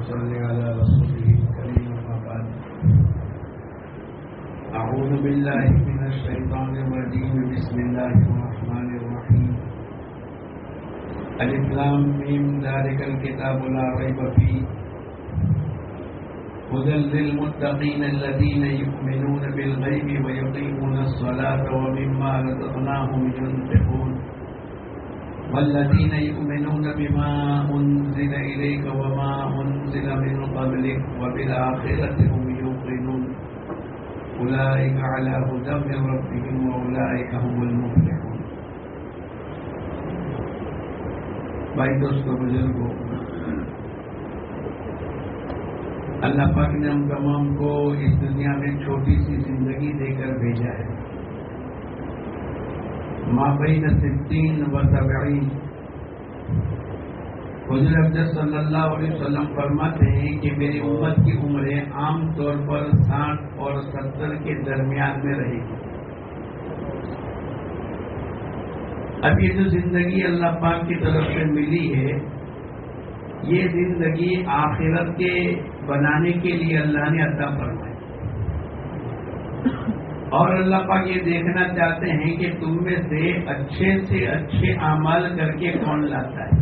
صل على رسوله الكريم أما بعد أعوذ بالله من الشيطان الرجيم بسم الله الرحمن الرحيم ألف لام ميم ذلك الكتاب لا ريب فيه هدى للمتقين الذين يؤمنون بالغيب ويقيمون الصلاة ومما رزقناهم ينفقون والذين يؤمنون بما أنزل إليك وما أنزل من قبلك وبالآخرة هم يوقنون أولئك على هدى من ربهم وأولئك هم المفلحون. بھائی دوستو بزرگوں، اللہ پاک نے ہم تمام کو اس دنیا میں چھوٹی سی زندگی دے کر بھیجا ہے. ما بین 60 و 70. حضور اقدس صلی اللہ علیہ وسلم فرماتے ہیں کہ میری امت کی عمریں عام طور پر 60 اور 70 کے درمیان میں رہے گی. اب یہ جو زندگی اللہ پاک کی طرف سے ملی ہے، یہ زندگی آخرت کے بنانے کے لیے اللہ نے عطا فرمائی. اور اللہ پاک یہ دیکھنا چاہتے ہیں کہ تم میں سے اچھے اعمال کر کے کون لاتا ہے.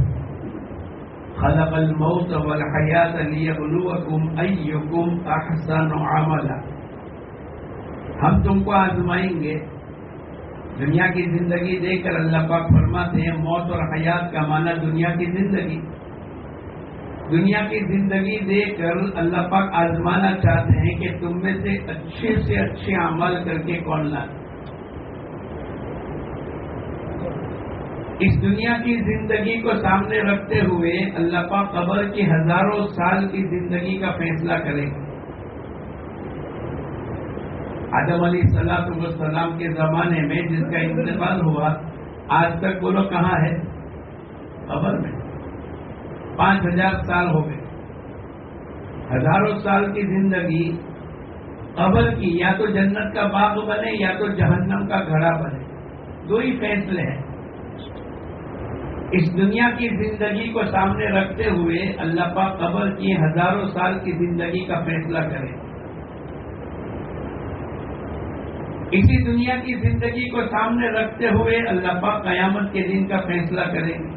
خلق الموت والحیات لیبلوکم ایکم احسن عملا. ہم تم کو آزمائیں گے. دنیا کی زندگی دے کر اللہ پاک فرماتے ہیں موت اور حیات کا معنی دنیا کی زندگی. دنیا کی زندگی دے کر اللہ پاک آزمانا چاہتے ہیں کہ تم میں سے اچھے اعمال کر کے کون لاتا. اس دنیا کی زندگی کو سامنے رکھتے ہوئے اللہ پاک قبر کی ہزاروں سال کی زندگی کا فیصلہ کرے گا. آدم علیہ السلام کے زمانے میں جس کا انتقال ہوا، آج تک وہ لوگ کہاں ہے؟ قبر میں. 5000 سال ہو گئے. ہزاروں سال کی زندگی قبر کی، یا تو جنت کا باغ بنے یا تو جہنم کا گھڑا بنے. دو ہی فیصلے ہیں. اس دنیا کی زندگی کو سامنے رکھتے ہوئے اللہ پاک قبر کی ہزاروں سال کی زندگی کا فیصلہ کرے. اسی دنیا کی زندگی کو سامنے رکھتے ہوئے اللہ پاک قیامت کے دن کا فیصلہ کریں گے.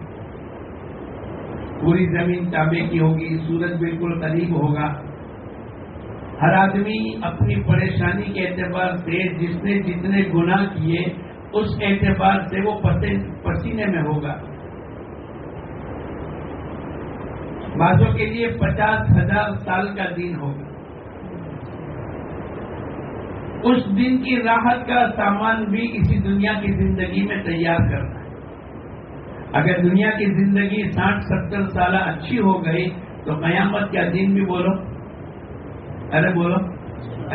پوری زمین تابع کی ہوگی، سورج بالکل قریب ہوگا. ہر آدمی اپنی پریشانی کے اعتبار سے جس نے جتنے گناہ کیے اس اعتبار سے وہ پسینے میں ہوگا. بعضوں کے لیے 50,000 سال کا دن ہوگا. اس دن کی راحت کا سامان بھی اسی دنیا کی زندگی میں تیار کرنا ہے. اگر دنیا کی زندگی 60-70 سالہ اچھی ہو گئی تو قیامت کا دن بھی بولو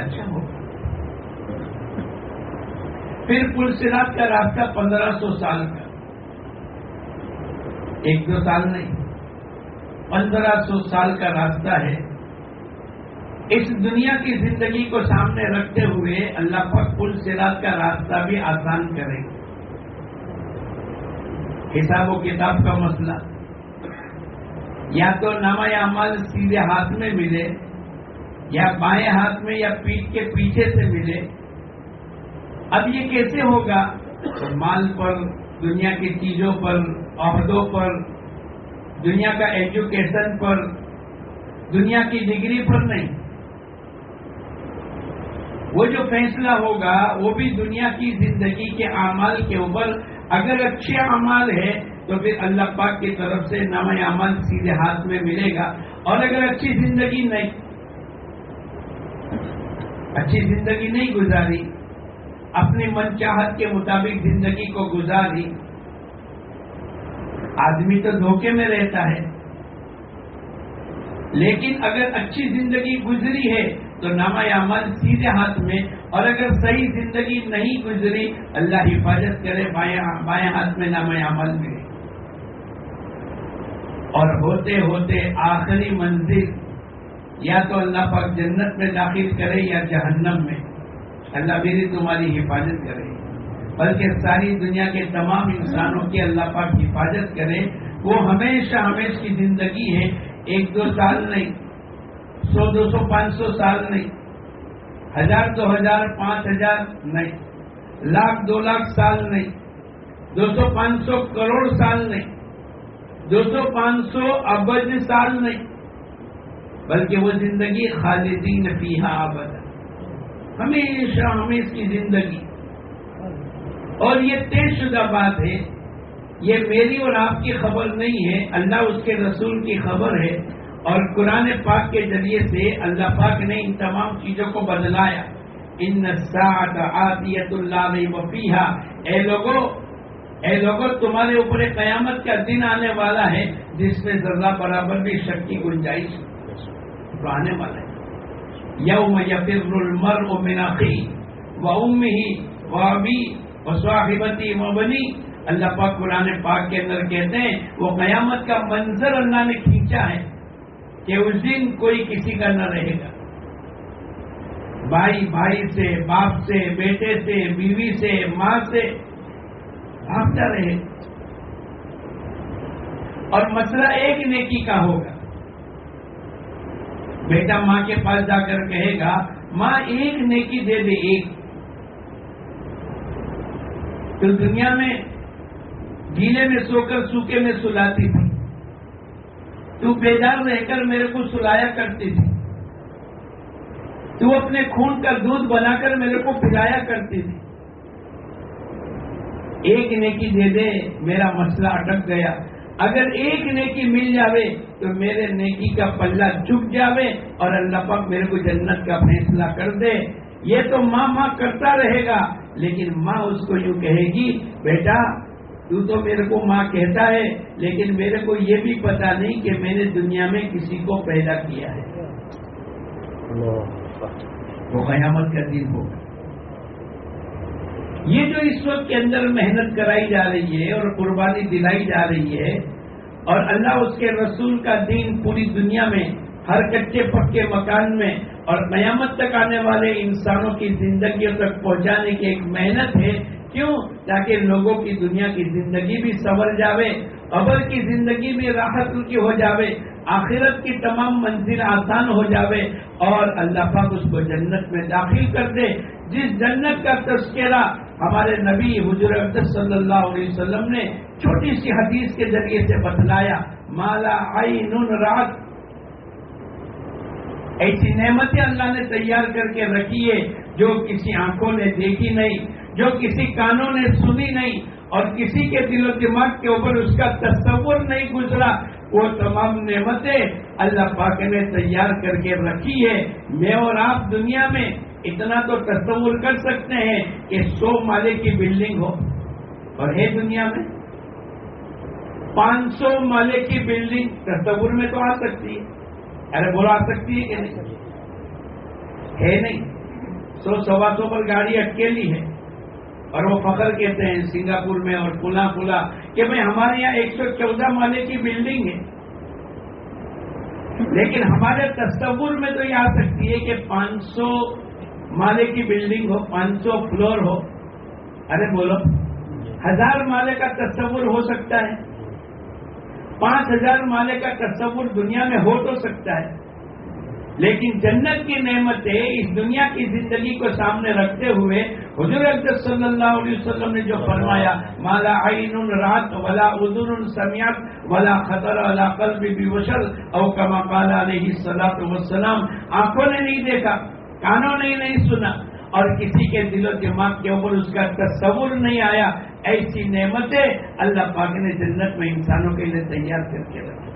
اچھا ہوگا. پھر پل صراط کا راستہ 1500 سال کا، 1-2 سال نہیں، 1500 سال کا راستہ ہے. اس دنیا کی زندگی کو سامنے رکھتے ہوئے اللہ پاک پل صراط کا راستہ بھی آسان کرے گا. حساب و کتاب کا مسئلہ، یا تو نامہ اعمال سیدھے ہاتھ میں ملے یا بائیں ہاتھ میں یا پیٹھ کے پیچھے سے ملے. اب یہ کیسے ہوگا؟ مال پر، دنیا کی چیزوں پر، عہدوں پر، دنیا کا ایجوکیشن پر، دنیا کی ڈگری پر نہیں. وہ جو فیصلہ ہوگا وہ بھی دنیا کی زندگی کے اعمال کے اوپر. اگر اچھے اعمال ہے تو پھر اللہ پاک کی طرف سے نامہ اعمال سیدھے ہاتھ میں ملے گا. اور اگر اچھی زندگی نہیں گزاری، اپنی من چاہت کے مطابق زندگی کو گزاری، آدمی تو دھوکے میں رہتا ہے. لیکن اگر اچھی زندگی گزری ہے تو نامہ اعمال سیدھے ہاتھ میں، اور اگر صحیح زندگی نہیں گزری اللہ حفاظت کرے بائیں ہاتھ میں نامہ اعمال ملے. اور ہوتے ہوتے آخری منزل یا تو اللہ پاک جنت میں داخل کرے یا جہنم میں. اللہ میری تمہاری حفاظت کرے، بلکہ ساری دنیا کے تمام انسانوں کی اللہ پاک حفاظت کرے. وہ ہمیشہ کی زندگی ہے، 1-2 سال نہیں، 100 200 500 سال نہیں، 1000 2000 5000 نہیں، 1,00,000 2 لاکھ سال نہیں، 200 500 کروڑ سال نہیں، 200 500 ابد سال نہیں، بلکہ وہ زندگی خالدین فیہا ابدا، ہمیشہ ہمیشہ کی زندگی. اور یہ طے شدہ بات ہے، یہ میری اور آپ کی خبر نہیں ہے، اللہ اس کے رسول کی خبر ہے، اور قرآن پاک کے ذریعے سے اللہ پاک نے ان تمام چیزوں کو بدلایا. ان الساعۃ آتیۃ لا ریب فیہا، اے لوگوں تمہارے اوپر قیامت کا دن آنے والا ہے جس میں ذرہ برابر بھی شک کی گنجائش تو آنے والا ہے. یوم یفر المرء من اخیہ وامہ وابیہ وصاحبتہ وبنیہ. اللہ پاک قرآن پاک کے اندر کہتے ہیں وہ قیامت کا منظر اللہ نے کھینچا ہے کہ اس دن کوئی کسی کا نہ رہے گا. بھائی بھائی سے، باپ سے، بیٹے سے، بیوی سے، ماں سے بھاگتا رہے. اور مسئلہ ایک نیکی کا ہوگا. بیٹا ماں کے پاس جا کر کہے گا ماں ایک نیکی دے دے، ایک. تو دنیا میں گیلے میں سو کر سوکھے میں سلاتی تھی، تو بیدار رہ کر میرے کو سلایا کرتی تھی، تو اپنے خون کا دودھ بنا کر میرے کو پلایا کرتی تھی. ایک نیکی دے دے، میرا مسئلہ اٹک گیا. اگر ایک نیکی مل جاوے تو میرے نیکی کا پلہ جھک جاوے اور اللہ پاک میرے کو جنت کا فیصلہ کر دے. یہ تو ماں کرتا رہے گا، لیکن ماں اس کو یوں کہے گی بیٹا تو میرے کو ماں کہتا ہے، لیکن میرے کو یہ بھی پتا نہیں کہ میں نے دنیا میں کسی کو پیدا کیا ہے. وہ قیامت کا دن ہوگا. یہ جو اس وقت کے اندر محنت کرائی جا رہی ہے اور قربانی دلائی جا رہی ہے، اور اللہ اس کے رسول کا دین پوری دنیا میں ہر کچے پکے مکان میں اور قیامت تک آنے والے انسانوں کی زندگیوں تک پہنچانے کی ایک محنت ہے. کیوں؟ تاکہ لوگوں کی دنیا کی زندگی بھی سنور جاوے، قبر کی زندگی بھی راحت کی ہو جاوے، آخرت کی تمام منزل آسان ہو جاوے، اور اللہ پاک اس کو جنت میں داخل کر دے. جس جنت کا تذکرہ ہمارے نبی حضور اقدس صلی اللہ علیہ وسلم نے چھوٹی سی حدیث کے ذریعے سے بتلایا، مالا عین رات، ایسی نعمتیں اللہ نے تیار کر کے رکھی ہے جو کسی آنکھوں نے دیکھی نہیں، جو کسی کانوں نے سنی نہیں، اور کسی کے دل و دماغ کے اوپر اس کا تصور نہیں گزرا. وہ تمام نعمتیں اللہ پاک نے تیار کر کے رکھی ہے. میں اور آپ دنیا میں اتنا تو تصور کر سکتے ہیں کہ 100 مالے کی بلڈنگ ہو، اور ہے دنیا میں 500 مالے کی بلڈنگ. تصور میں تو آ سکتی ہے، ارے بولا آ سکتی ہے کہ نہیں؟ ہے نہیں. 100 پر گاڑی اٹکیلی ہے، اور وہ فخر کہتے ہیں سنگاپور میں اور پلا کہ بھائی ہمارے یہاں 114 مالے کی بلڈنگ ہے. لیکن ہمارے تصور میں تو یہ آ سکتی ہے کہ 500 مالے کی بلڈنگ ہو، 500 فلور ہو. ارے بولو 1000 مالے کا تصور ہو سکتا ہے، 5000 مالے کا تصور دنیا میں ہو تو سکتا ہے. لیکن جنت کی نعمتیں اس دنیا کی زندگی کو سامنے رکھتے ہوئے حضور اقدس صلی اللہ علیہ وسلم نے جو فرمایا، مالا عین رات ولا اذن سمعت ولا خطر علی قلب بشر، او کما قال علیہ الصلوۃ والسلام. آنکھوں نے نہیں دیکھا، کانوں نے نہیں سنا، اور کسی کے دل و دماغ کے اوپر اس کا تصور نہیں آیا. ایسی نعمتیں اللہ پاک نے جنت میں انسانوں کے لیے تیار کر کے رکھی.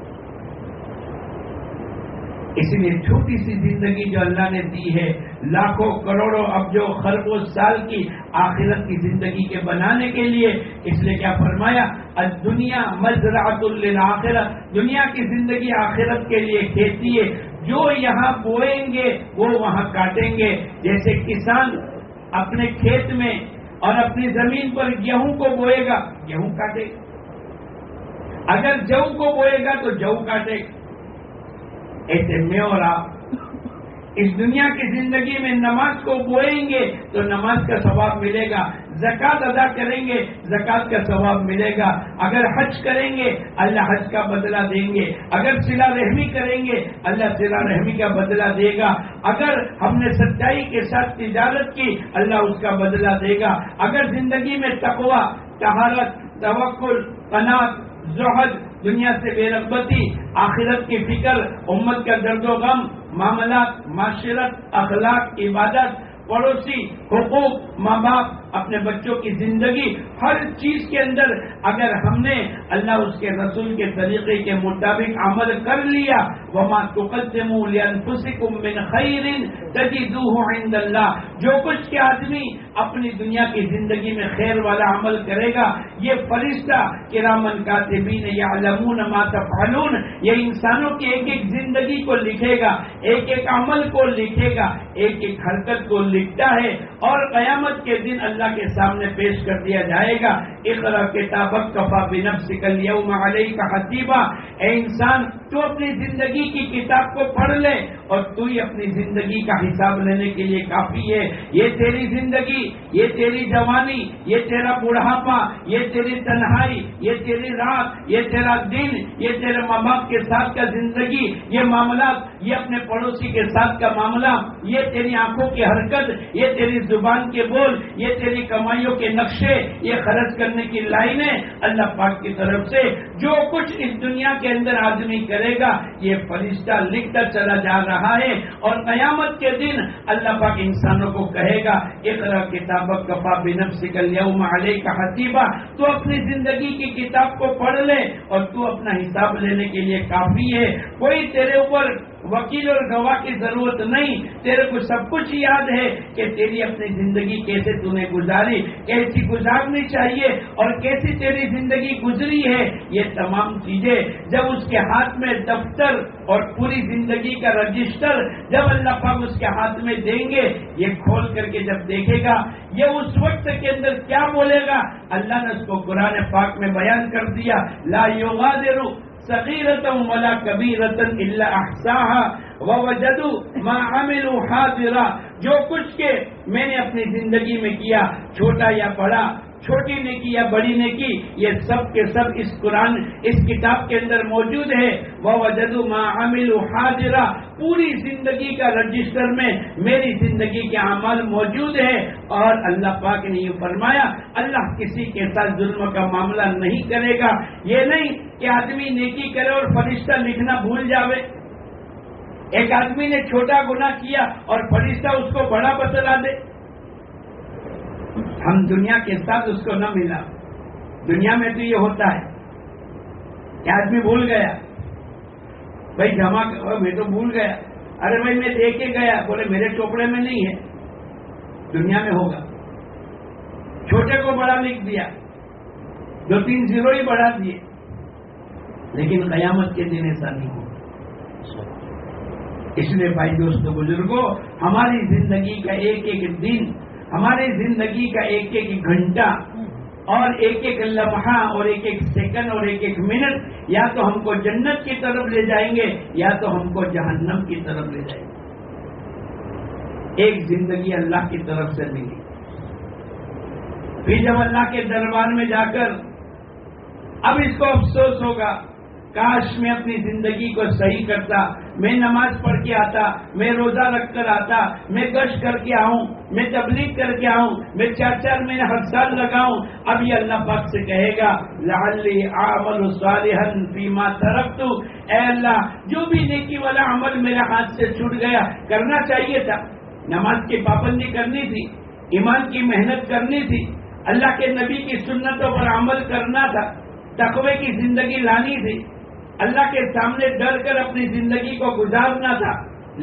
اس لیے چھوٹی سی زندگی جو اللہ نے دی ہے، لاکھوں کروڑوں ابجوں خربوں سال کی آخرت کی زندگی کے بنانے کے لیے، اس لیے کیا فرمایا، الدنیا مزرعۃ للآخرہ، دنیا کی زندگی آخرت کے لیے کھیتی ہے. جو یہاں بوئیں گے وہ وہاں کاٹیں گے. جیسے کسان اپنے کھیت میں اور اپنی زمین پر گیہوں کو بوئے گا، گیہوں کاٹے گا. اگر جو کو بوئے گا تو جو کاٹے گا. ایسے میں اور آپ اس دنیا کی زندگی میں نماز کو بوئیں گے تو نماز کا ثواب ملے گا، زکات ادا کریں گے زکات کا ثواب ملے گا، اگر حج کریں گے اللہ حج کا بدلہ دیں گے، اگر صلہ رحمی کریں گے اللہ صلہ رحمی کا بدلہ دے گا، اگر ہم نے سچائی کے ساتھ تجارت کی اللہ اس کا بدلہ دے گا، اگر زندگی میں تقوی، طہارت، توکل، قناعت، زہد، دنیا سے بے رغبتی، آخرت کی فکر، امت کا درد و غم، معاملات، معاشرت، اخلاق، عبادت، پڑوسی، حقوق، ماں باپ، اپنے بچوں کی زندگی، ہر چیز کے اندر اگر ہم نے اللہ اس کے رسول کے طریقے کے مطابق عمل کر لیا، وما تقدموا لانفسکم من خیر تجدوہ عند اللہ، جو کچھ کہ آدمی اپنی دنیا کی زندگی میں خیر والا عمل کرے گا، یہ فرشتہ کرامن کاتبین یعلمون ما تفعلون، یہ انسانوں کی ایک ایک زندگی کو لکھے گا، ایک ایک عمل کو لکھے گا، ایک ایک حرکت کو لکھتا ہے، اور قیامت کے دن اللہ کے سامنے پیش کر دیا جائے گا۔ اقرأ کتابک کفی بنفسک اليوم علیک حسیبا، اے انسان تو اپنی زندگی کی کتاب کو پڑھ لے اور تو ہی اپنی زندگی کا حساب لینے کے لیے کافی ہے۔ یہ تیری زندگی، یہ تیری جوانی، یہ تیرا بڑھاپا، یہ تیری تنہائی، یہ تیری رات، یہ تیرا دن، یہ تیرے ماں باپ کے ساتھ کا زندگی، یہ معاملات، یہ اپنے پڑوسی کے ساتھ کا معاملہ، یہ تیری آنکھوں کی حرکت، یہ تیری زبان کے بول، یہ تیری کمائیوں کے نقشے، یہ خرچ کرنے کی لائنیں اللہ پاک کی طرف سے جو کچھ اس دنیا کے اندر آدمی کرے گا یہ فرشتہ لکھتا چلا جا رہا ہے، اور قیامت کے دن اللہ پاک انسانوں کو کہے گا اقرأ کتابک کفی بنفسک اليوم علیک حسیبا، تو اپنی زندگی کی کتاب کو پڑھ لے اور تو اپنا حساب لینے کے لیے کافی ہے۔ کوئی تیرے اوپر وکیل اور گواہ کی ضرورت نہیں، تیرے کو سب کچھ یاد ہے کہ تیری اپنی زندگی کیسے تو نے گزاری، کیسی گزارنی چاہیے اور کیسی تیری زندگی گزری ہے۔ یہ تمام چیزیں جب اس کے ہاتھ میں دفتر اور پوری زندگی کا رجسٹر جب اللہ پاک اس کے ہاتھ میں دیں گے، یہ کھول کر کے جب دیکھے گا یہ اس وقت کے اندر کیا بولے گا، اللہ نے اس کو قرآن پاک میں بیان کر دیا، لا یغادر صغیرۃ ولا کبیرۃ الا احصاها ووجدوا ما عملوا حاضرا، جو کچھ کہ میں نے اپنی زندگی میں کیا، چھوٹا یا بڑا، چھوٹی نے کی یا بڑی نے کی، یہ سب کے سب اس قرآن اس کتاب کے اندر موجود ہے۔ ووجدوا ما عملوا حاضرا، پوری زندگی کا رجسٹر میں میری زندگی کے اعمال موجود ہے۔ اور اللہ پاک نے یہ فرمایا اللہ کسی کے ساتھ ظلم کا معاملہ نہیں کرے گا۔ یہ نہیں کہ آدمی نیکی کرے اور فرشتہ لکھنا بھول جاوے، ایک آدمی نے چھوٹا گناہ کیا اور فرشتہ اس کو بڑا بتلا دے، ہم دنیا کے ساتھ اس کو نہ ملا۔ دنیا میں تو یہ ہوتا ہے کہ آدمی بھول گیا، بھائی جمع میں تو بھول گیا، ارے بھائی میں دے کے گیا، بولے میرے چوپڑے میں نہیں ہے، دنیا میں ہوگا۔ چھوٹے کو بڑا لکھ دیا، 2-3 زیرو ہی بڑھا دیے، لیکن قیامت کے دن ایسا نہیں ہوگا۔ اس لیے بھائی دوستو بزرگوں، ہماری زندگی کا ایک ایک دن، ہماری زندگی کا ایک ایک گھنٹہ اور ایک ایک لمحہ اور ایک ایک سیکنڈ اور ایک ایک منٹ یا تو ہم کو جنت کی طرف لے جائیں گے یا تو ہم کو جہنم کی طرف لے جائیں گے۔ ایک زندگی اللہ کی طرف سے ملی، پھر جب اللہ کے دربار میں جا کر اب اس کو افسوس ہوگا، کاش میں اپنی زندگی کو صحیح کرتا، میں نماز پڑھ کے آتا، میں روزہ رکھ کر آتا، میں گشت کر کے آؤں، میں تبلیغ کر کے آؤں، میں 4 مہینے ہر سال لگاؤں۔ اب یہ اللہ پاک سے کہے گا لعلی اعمل صالحا فیما ترکت، اے اللہ جو بھی نیکی والا عمل میرے ہاتھ سے چھوٹ گیا، کرنا چاہیے تھا، نماز کی پابندی کرنی تھی، ایمان کی محنت کرنی تھی، اللہ کے نبی کی سنتوں پر عمل کرنا تھا، تقوی کی زندگی لانی تھی، اللہ کے سامنے ڈر کر اپنی زندگی کو گزارنا تھا،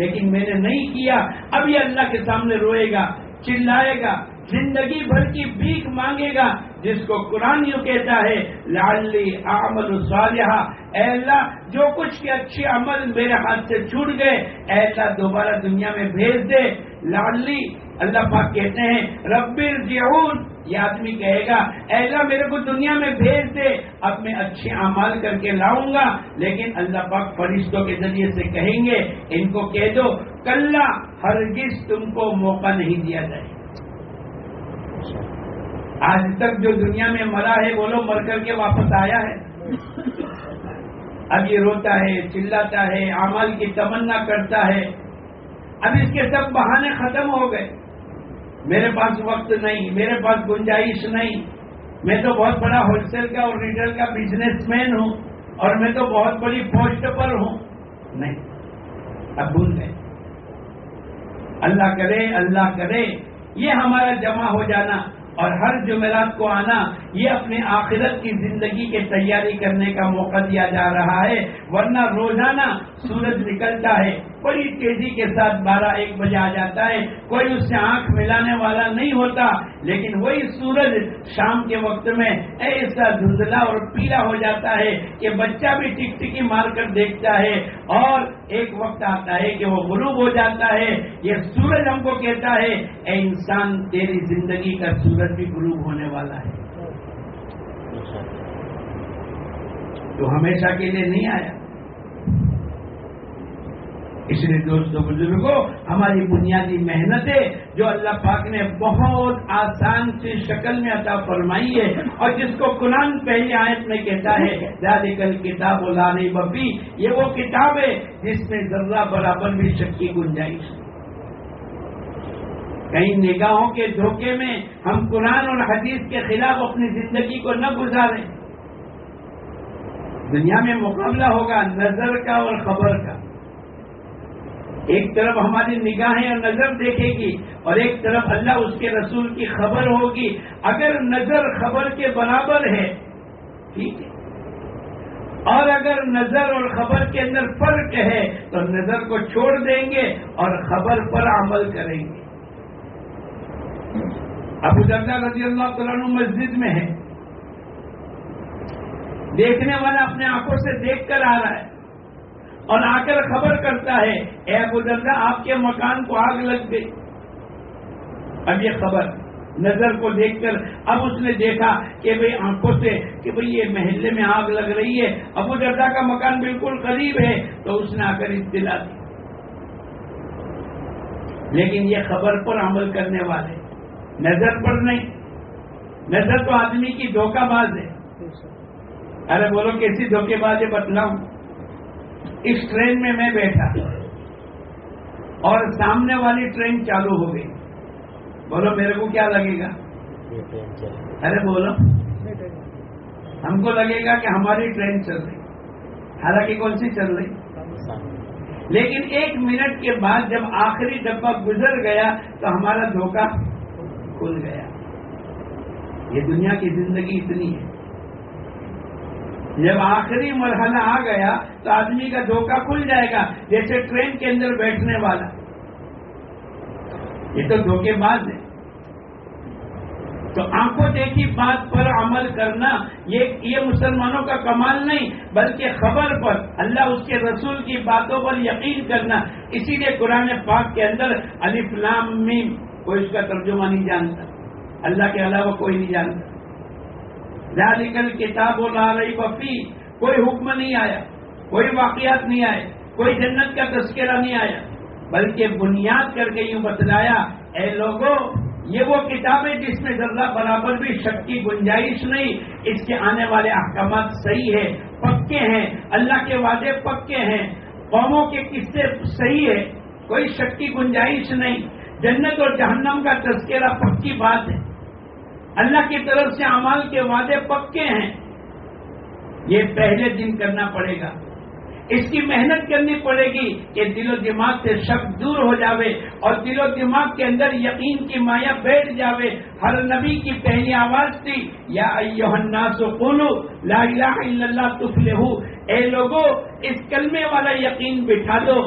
لیکن میں نے نہیں کیا۔ اب یہ اللہ کے سامنے روئے گا، چلائے گا، زندگی بھر کی بھیک مانگے گا، جس کو قرآن یوں کہتا ہے لعلی اعمل صالحا، اے اللہ جو کچھ کے اچھے عمل میرے ہاتھ سے چھوٹ گئے اے اللہ دوبارہ دنیا میں بھیج دے۔ لعلی اللہ پاک کہتے ہیں رب ارجعون، یہ آدمی کہے گا اے اللہ میرے کو دنیا میں بھیج دے، اب میں اچھے اعمال کر کے لاؤں گا، لیکن اللہ پاک فرشتوں کے ذریعے سے کہیں گے ان کو کہہ دو کلا ہرگز تم کو موقع نہیں دیا جائے، آج تک جو دنیا میں مرا ہے وہ لوگ مر کر کے واپس آیا ہے؟ اب یہ روتا ہے، چلاتا ہے، اعمال کی تمنا کرتا ہے. اب اس کے سب بہانے ختم ہو گئے. میرے پاس وقت نہیں، میرے پاس گنجائش نہیں، میں تو بہت بڑا ہول سیل کا اور ریٹیل کا بزنس مین ہوں اور میں تو بہت بڑی پوسٹ پر ہوں. نہیں، اب بھول گئے. اللہ کرے یہ ہمارا جمع ہو جانا اور ہر جمعرات کو آنا یہ اپنے آخرت کی زندگی کے تیاری کرنے کا موقع دیا جا رہا ہے. ورنہ روزانہ سورج نکلتا ہے، بڑی تیزی کے ساتھ 12-1 بجے آ جاتا ہے، کوئی اس سے آنکھ ملانے والا نہیں ہوتا. لیکن وہی سورج شام کے وقت میں ایسا دھندلا اور پیلا ہو جاتا ہے کہ بچہ بھی ٹکٹکی مار کر دیکھتا ہے. اور ایک وقت آتا ہے کہ وہ غروب ہو جاتا ہے. یہ سورج ہم کو کہتا ہے اے انسان، تیری زندگی کا سورج بھی غروب ہونے والا ہے، تو ہمیشہ کے لیے نہیں آیا. اس لیے دوستوں بزرگوں، ہماری بنیادی محنتیں جو اللہ پاک نے بہت آسان سی شکل میں عطا فرمائی ہے اور جس کو قرآن پہلی آیت میں کہتا ہے ذالک الکتاب لا ریب فیہ، یہ وہ کتاب ہے جس میں ذرہ برابر بھی شک کی گنجائش. کہیں نگاہوں کے دھوکے میں ہم قرآن اور حدیث کے خلاف اپنی زندگی کو نہ گزاریں. دنیا میں مقابلہ ہوگا نظر کا اور خبر کا. ایک طرف ہماری نگاہیں اور نظر دیکھے گی اور ایک طرف اللہ اس کے رسول کی خبر ہوگی. اگر نظر خبر کے برابر ہے ٹھیک ہے، اور اگر نظر اور خبر کے اندر فرق ہے تو نظر کو چھوڑ دیں گے اور خبر پر عمل کریں گے. ابو درداء رضی اللہ تعالیٰ عنہ مسجد میں ہے، دیکھنے والا اپنے آنکھوں سے دیکھ کر آ رہا ہے اور آ کر خبر کرتا ہے اے ابو درداء آپ کے مکان کو آگ لگ گئی. اب یہ خبر نظر کو دیکھ کر اب اس نے دیکھا کہ بھئی آنکھوں سے کہ بھئی یہ محلے میں آگ لگ رہی ہے، ابو درداء کا مکان بالکل قریب ہے، تو اس نے آ کر اطلاع دی. لیکن یہ خبر پر عمل کرنے والے، نظر پر نہیں. نظر تو آدمی کی دھوکہ باز ہے. ارے بولو کیسی دھوکے باز ہے بتلاؤں. اس ٹرین میں میں بیٹھا اور سامنے والی ٹرین چالو ہو گئی، بولو میرے کو کیا لگے گا؟ ارے بولو، ہم کو لگے گا کہ ہماری ٹرین چل رہی، حالانکہ کون سی چل رہی. لیکن 1 منٹ کے بعد جب آخری ڈبہ گزر گیا تو ہمارا دھوکہ کھل گیا. یہ دنیا کی زندگی اتنی ہے. جب آخری مرحلہ آ گیا تو آدمی کا دھوکہ کھل جائے گا، جیسے ٹرین کے اندر بیٹھنے والا. یہ تو دھوکے باز ہے. تو آنکھوں دیکھی بات پر عمل کرنا یہ مسلمانوں کا کمال نہیں، بلکہ خبر پر، اللہ اس کے رسول کی باتوں پر یقین کرنا. اسی لیے قرآن پاک کے اندر الف لام میم، کوئی اس کا ترجمہ نہیں جانتا، اللہ کے علاوہ کوئی نہیں جانتا. ذالک الکتاب لا ریب فیہ، کوئی حکم نہیں آیا، کوئی واقعات نہیں آئے، کوئی جنت کا تذکرہ نہیں آیا، بلکہ بنیاد کر کے یوں بتلایا اے لوگوں یہ وہ کتاب ہے جس میں ذرہ برابر بھی شک کی گنجائش نہیں. اس کے آنے والے احکامات صحیح ہے، پکے ہیں، اللہ کے وعدے پکے ہیں، قوموں کے قصے صحیح ہے، کوئی شک کی گنجائش نہیں. جنت اور جہنم کا تذکرہ پکی بات ہے، اللہ کی طرف سے اعمال کے وعدے پکے ہیں. یہ پہلے دن کرنا پڑے گا، اس کی محنت کرنی پڑے گی کہ دل و دماغ سے شک دور ہو جاوے اور دل و دماغ کے اندر یقین کی مایا بیٹھ جاوے. ہر نبی کی پہلی آواز تھی یا ایھا الناس قولوا لا الہ الا اللہ تفلحوا، اے لوگو اس کلمے والا یقین بٹھا دو،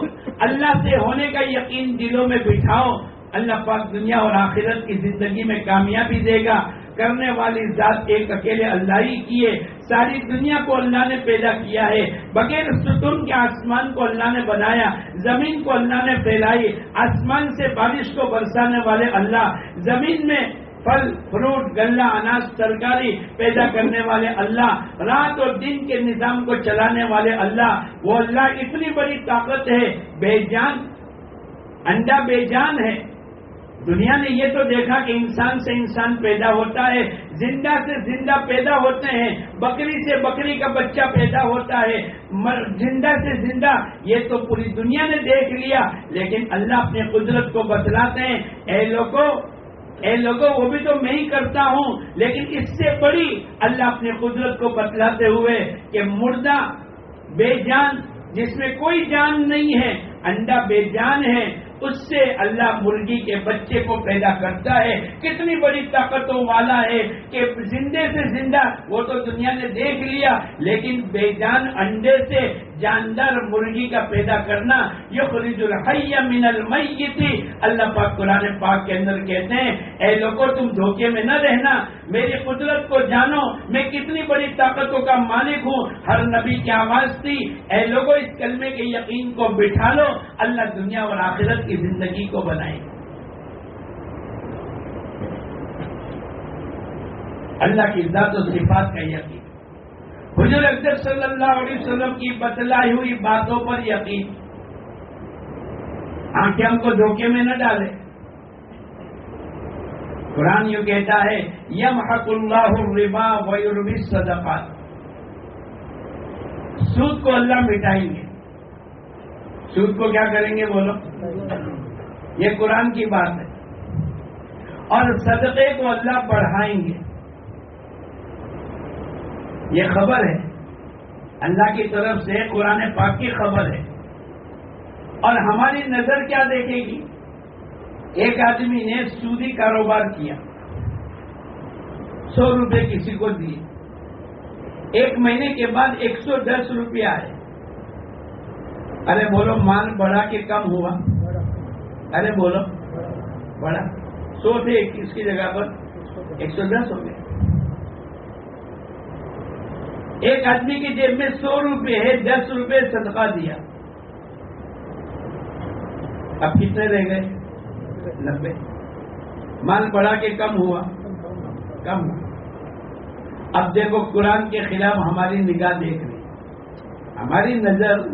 اللہ سے ہونے کا یقین دلوں میں بٹھاؤ. اللہ پاک دنیا اور آخرت کی زندگی میں کامیابی دے گا. کرنے والی ذات ایک اکیلے اللہ ہی کی ہے. ساری دنیا کو اللہ نے پیدا کیا ہے، بغیر ستون کے آسمان کو اللہ نے بنایا، زمین کو اللہ نے پھیلائی، آسمان سے بارش کو برسانے والے اللہ، زمین میں پھل فروٹ غلہ اناج ترکاری پیدا کرنے والے اللہ، رات اور دن کے نظام کو چلانے والے اللہ. وہ اللہ اتنی بڑی طاقت ہے، بے جان، انڈا بے جان ہے دنیا نے یہ تو دیکھا کہ انسان سے انسان پیدا ہوتا ہے، زندہ سے زندہ پیدا ہوتے ہیں، بکری سے بکری کا بچہ پیدا ہوتا ہے، زندہ سے زندہ، یہ تو پوری دنیا نے دیکھ لیا، لیکن اللہ اپنی قدرت کو بتلاتے ہیں، اے لوگوں وہ بھی تو میں ہی کرتا ہوں، لیکن اس سے بڑی اللہ اپنی قدرت کو بتلاتے ہوئے کہ مردہ بے جان جس میں کوئی جان نہیں ہے، انڈا بے جان ہے، اس سے اللہ مرغی کے بچے کو پیدا کرتا ہے، کتنی بڑی طاقتوں والا ہے کہ زندے سے زندہ، وہ تو دنیا نے دیکھ لیا، لیکن بے جان انڈے سے جاندار مرغی کا پیدا کرنا، یخرج الحی من المیت، اللہ پاک قرآن پاک کے اندر کہتے ہیں اے لوگوں تم دھوکے میں نہ رہنا، میری قدرت کو جانو، میں کتنی بڑی طاقتوں کا مالک ہوں۔ ہر نبی کی آواز تھی اے لوگوں اس کلمے کے یقین کو بٹھا لو، اللہ دنیا اور آخرت کی زندگی کو بنائے، اللہ کی ذات و صفات کا یقین، حضور اکرم صلی اللہ علیہ وسلم کی بتلائی ہوئی باتوں پر یقین، آنکھیں ہم کو دھوکے میں نہ ڈالے۔ قرآن یوں کہتا ہے یمحق اللہ الربا ویربی الصدقات، سود کو اللہ مٹائیں گے، سود کو کیا کریں گے بولو، یہ قرآن کی بات ہے، اور صدقے کو اللہ بڑھائیں گے، یہ خبر ہے اللہ کی طرف سے، قرآن پاک کی خبر ہے۔ اور ہماری نظر کیا دیکھے گی، ایک آدمی نے سودی کاروبار کیا، 100 روپے کسی کو دیے، ایک مہینے کے بعد 110 روپے آئے، ارے بولو مال بڑھا کہ کم ہوا، ارے بولو بڑھا، 100 تھے اس کی جگہ پر 110 ہو گئے۔ ایک آدمی کی جیب میں 100 روپے ہے، 10 روپے صدقہ دیا، اب کتنے رہ گئے، 90۔ مال بڑھا کے کم ہوا، کم ہوا۔ اب دیکھو قرآن کے خلاف ہماری نگاہ دیکھ رہی، ہماری نظر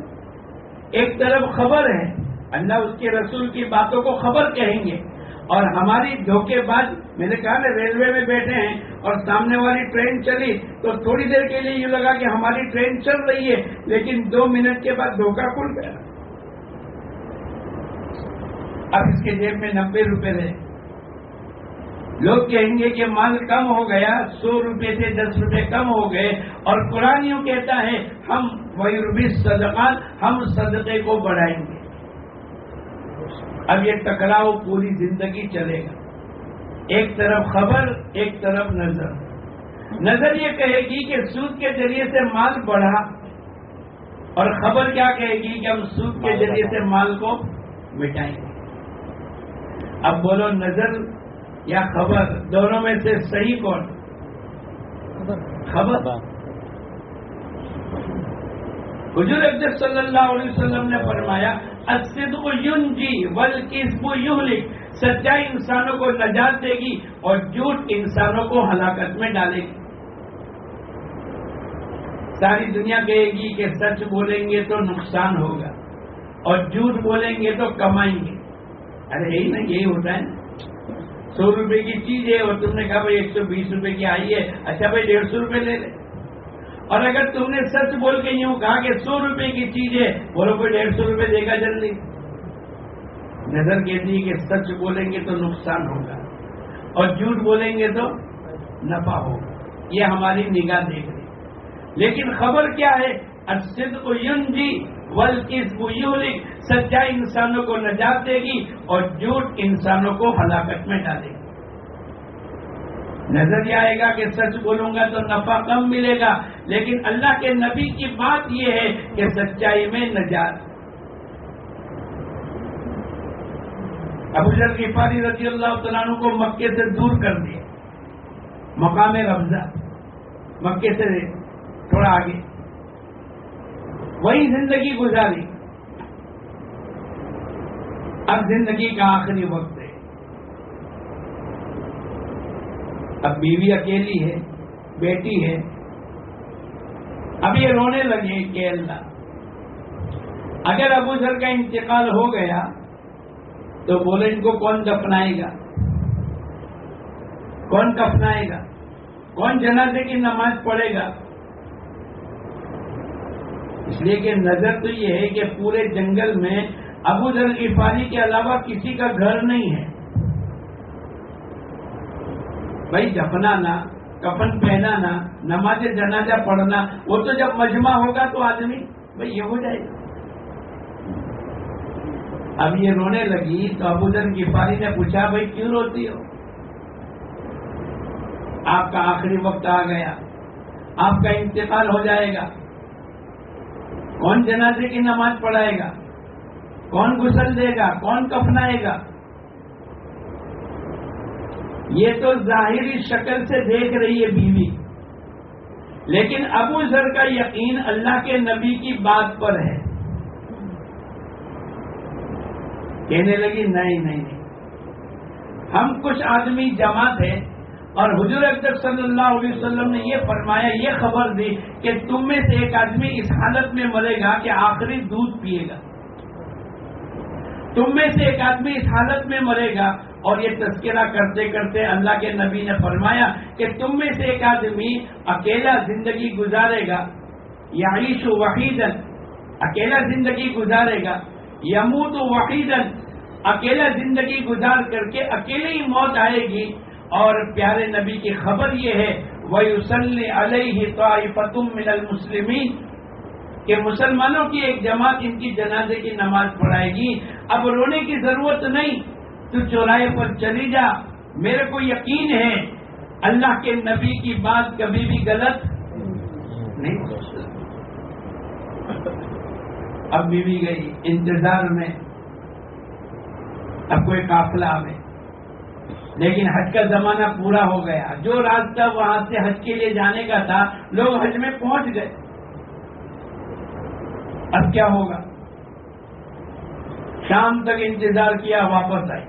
ایک طرف خبر ہے، اللہ اس کے رسول کی باتوں کو خبر کہیں گے، اور ہماری دھوکے باز، میں نے کہا نا ریلوے میں بیٹھے ہیں اور سامنے والی ٹرین چلی تو تھوڑی دیر کے لیے یہ لگا کہ ہماری ٹرین چل رہی ہے، لیکن 2 منٹ کے بعد دھوکہ کھل گیا، اب اس کے جیب میں 90 روپے رہے۔ لوگ کہیں گے کہ مال کم ہو گیا، 100 روپے سے 10 روپے کم ہو گئے، اور قرآن یوں کہتا ہے ہم ویربی الصدقات، ہم صدقے کو بڑھائیں گے۔ اب یہ ٹکراؤ پوری زندگی چلے گا، ایک طرف خبر، ایک طرف نظر۔ نظر یہ کہے گی کہ سود کے ذریعے سے مال بڑھا، اور خبر کیا کہے گی کہ ہم سود کے ذریعے سے مال کو مٹائیں گے۔ اب بولو نظر یا خبر، دونوں میں سے صحیح کون؟ خبر۔ حضور اکرم صلی اللہ علیہ وسلم نے فرمایا الصدق ینجی والکذب یہلک، سچائی انسانوں کو نجات دے گی اور جھوٹ انسانوں کو ہلاکت میں ڈالے گی۔ ساری دنیا کہے گی کہ سچ بولیں گے تو نقصان ہوگا اور جھوٹ بولیں گے تو کمائیں گے، ارے یہی نا، یہی ہوتا ہے نا۔ 100 روپے کی چیز ہے اور تم نے کہا بھائی 120 روپے کی آئی ہے، اچھا بھائی 150 روپے لے لے۔ اور اگر تم نے سچ بول کے یوں کہا کہ 100 روپے کی چیز ہے، بولو کوئی 150 روپے دے گا جلدی۔ نظر کہتی ہے کہ سچ بولیں گے تو نقصان ہوگا اور جھوٹ بولیں گے تو نفع ہوگا، یہ ہماری نگاہ دیکھ رہی۔ لیکن خبر کیا ہے، الصدق ینجی والکذب یہلک، سچائی انسانوں کو نجات دے گی اور جھوٹ انسانوں کو ہلاکت میں ڈالے گی۔ نظر یہ آئے گا کہ سچ بولوں گا تو نفع کم ملے گا، لیکن اللہ کے نبی کی بات یہ ہے کہ سچائی میں نجات۔ ابو ذر غفاری رضی اللہ تعالیٰ عنہ کو مکے سے دور کر دیا، مقام ربضہ، مکے سے تھوڑا آگے، وہی زندگی گزاری۔ اب زندگی کا آخری وقت ہے، اب بیوی اکیلی ہے، بیٹی ہے، اب یہ رونے لگے کہ اللہ، اگر ابو ذر کا انتقال ہو گیا تو بولے ان کو کون دفنائے گا؟ کون کفنائے گا؟ کون جنازے کی نماز پڑھے گا؟ اس لیے کہ نظر تو یہ ہے کہ پورے جنگل میں ابو ذر غفاری کے علاوہ کسی کا گھر نہیں ہے. بھائی دفنانا، کفن پہنانا، نماز جنازہ پڑھنا، وہ تو جب مجمع ہوگا تو آدمی بھائی یہ ہو جائے گا. اب یہ رونے لگی تو ابو ذر غفاری نے پوچھا بھائی کیوں روتی ہو؟ آپ کا آخری وقت آ گیا، آپ کا انتقال ہو جائے گا، کون جنازے کی نماز پڑھائے گا؟ کون غسل دے گا؟ کون کفنائے گا؟ یہ تو ظاہری شکل سے دیکھ رہی ہے بیوی، لیکن ابو ذر کا یقین اللہ کے نبی کی بات پر ہے. کہنے لگی نہیں نہیں نہیں، ہم کچھ آدمی جمع تھے اور حضور اکرم صلی اللہ علیہ وسلم نے یہ فرمایا، یہ خبر دی کہ تم میں سے ایک آدمی اس حالت میں مرے گا کہ آخری دودھ پیے گا. تم میں سے ایک آدمی اس حالت میں مرے گا، اور یہ تذکرہ کرتے کرتے اللہ کے نبی نے فرمایا کہ تم میں سے ایک آدمی اکیلا زندگی گزارے گا، یعیش وحیدا، اکیلا زندگی گزارے گا، یموت وحیدا، اکیلا زندگی گزار کر کے اکیلے ہی موت آئے گی. اور پیارے نبی کی خبر یہ ہے وَيُصَلِّ عَلَيْهِ طَائِفَةٌ مِّنَ الْمُسْلِمِينَ کہ مسلمانوں کی ایک جماعت ان کی جنازے کی نماز پڑھائے گی. اب رونے کی ضرورت نہیں، تو چوراہے پر چلی جا، میرے کو یقین ہے اللہ کے نبی کی بات کبھی بھی غلط نہیں ہو سکتی. اب بیوی گئی انتظار میں، اب کوئی قافلہ آئے، لیکن حج کا زمانہ پورا ہو گیا. جو راستہ وہاں سے حج کے لیے جانے کا تھا لوگ حج میں پہنچ گئے. اب کیا ہوگا؟ شام تک انتظار کیا، واپس آئی،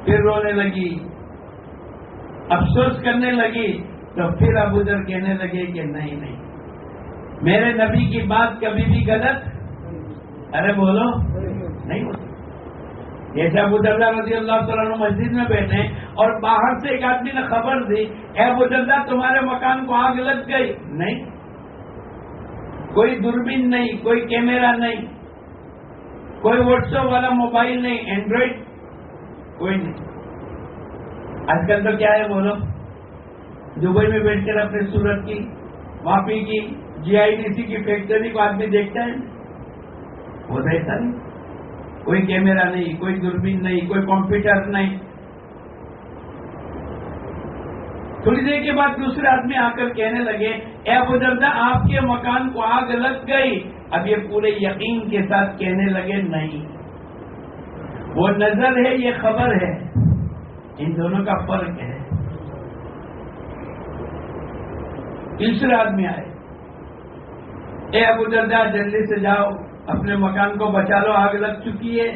پھر رونے لگی، افسوس کرنے لگی. تو پھر ابو ذر کہنے لگے کہ نہیں نہیں، میرے نبی کی بات کبھی بھی غلط ارے بولو نہیں ہوتی. جیسے ابو درداء رضی اللہ تعالیٰ عنہ مسجد میں بیٹھے اور باہر سے ایک آدمی نے خبر دی اے ابو درداء تمہارے مکان کو آگ لگ گئی. نہیں، کوئی دوربین نہیں، کوئی کیمرہ نہیں، کوئی واٹس ایپ والا موبائل نہیں، اینڈرائڈ کوئی نہیں. آج کل تو کیا ہے بولو، دبئی میں بیٹھ کر اپنے سورت کی، واپی کی، GIDC کی فیکٹری کو آدمی دیکھتا ہے، وہ دیکھتا نہیں. کوئی کیمرہ نہیں، کوئی دوربین نہیں، کوئی کمپیوٹر نہیں. تھوڑی دیر کے بعد دوسرے آدمی آ کر کہنے لگے اے ابو درداء آپ کے مکان کو آگ لگ گئی. اب یہ پورے یقین کے ساتھ کہنے لگے نہیں، وہ نظر ہے، یہ خبر ہے، ان دونوں کا فرق ہے. تیسرے آدمی آئے، اے ابو درداء جلدی سے جاؤ، اپنے مکان کو بچا لو، آگ لگ چکی ہے.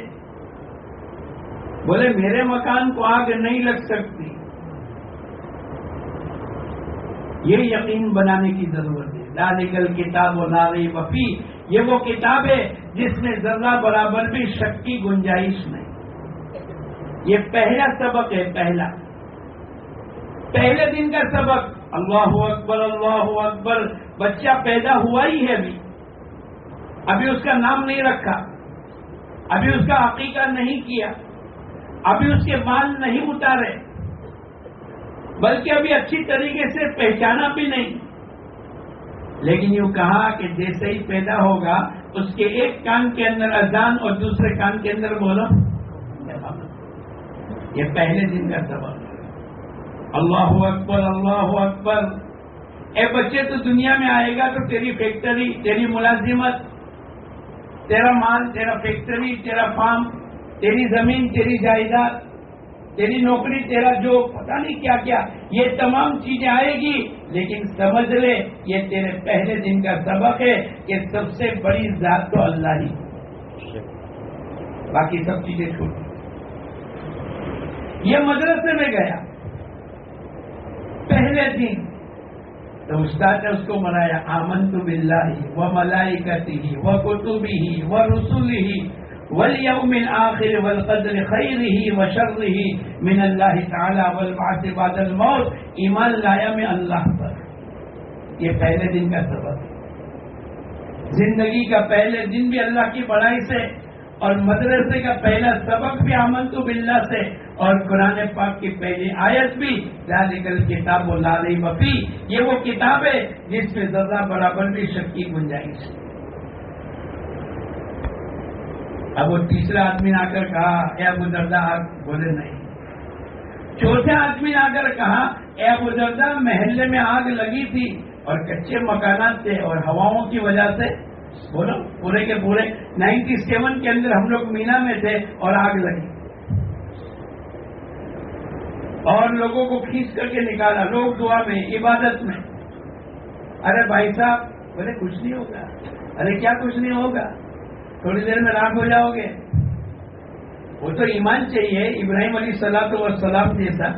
بولے میرے مکان کو آگ نہیں لگ سکتی. یہ یقین بنانے کی ضرورت ہے. ذالک الکتاب لا ریب فیہ، یہ وہ کتاب ہے جس میں ذرہ برابر بھی شک کی گنجائش نہیں. یہ پہلا سبق ہے، پہلے دن کا سبق. اللہ اکبر اللہ اکبر. بچہ پیدا ہوا ہی ہے، ابھی اس کا نام نہیں رکھا، ابھی اس کا عقیقہ نہیں کیا، ابھی اس کے بال نہیں اتارے، بلکہ ابھی اچھی طریقے سے پہچانا بھی نہیں. لیکن یوں کہا کہ جیسے ہی پیدا ہوگا اس کے ایک کان کے اندر اذان اور دوسرے کان کے اندر بولو. یہ پہلے دن کا سبق. اللہ اکبر اللہ اکبر. اے بچے تو دنیا میں آئے گا تو تیری فیکٹری، تیری ملازمت، تیرا مال، تیرا فیکٹری، تیرا فارم، تیری زمین، تیری جائیداد، تیری نوکری، تیرا جو پتہ نہیں کیا کیا، یہ تمام چیزیں آئے گی. لیکن سمجھ لے یہ تیرے پہلے دن کا سبق ہے کہ سب سے بڑی ذات تو اللہ ہی، باقی سب چیزیں چھوٹی. یہ مدرسے میں گیا پہلے دن تو استاد نے اس کو منایا آمنت باللہ و ملائکتہ و کتبہ و رسلہ والیوم الآخر والقدر خیرہ وشرہ من اللہ تعالی والبعث بعد الموت، ایمان لایا میں اللہ پر، یہ پہلے دن کا سبب ہے۔ زندگی کا پہلے دن بھی اللہ کی بڑائی سے، اور مدرسے کا پہلا سبق بھی آمنت باللہ سے، اور قرآن پاک کی پہلی آیت بھی ذالک الکتاب لا ریب فیہ، یہ وہ کتاب ہے جس میں ذرہ برابر بھی شک کی گنجائش ہے۔ اب وہ تیسرا آدمی نے آ کر کہا اے ابو درداء، بولے نہیں۔ چوتھے آدمی نے آ کر کہا اے ابو درداء، محلے میں آگ لگی تھی اور کچے مکانات تھے اور ہواؤں کی وجہ سے، بولو پورے کے پورے 97 کے اندر ہم لوگ مینا میں تھے اور آگ لگی اور لوگوں کو کھینچ کر کے نکالا، لوگ دعا میں عبادت میں۔ ارے بھائی صاحب، بولے کچھ نہیں ہوگا۔ ارے کیا کچھ نہیں ہوگا؟ تھوڑی دیر میں راکھ ہو جاؤ گے۔ وہ تو ایمان چاہیے ابراہیم علیہ الصلوۃ والسلام جیسا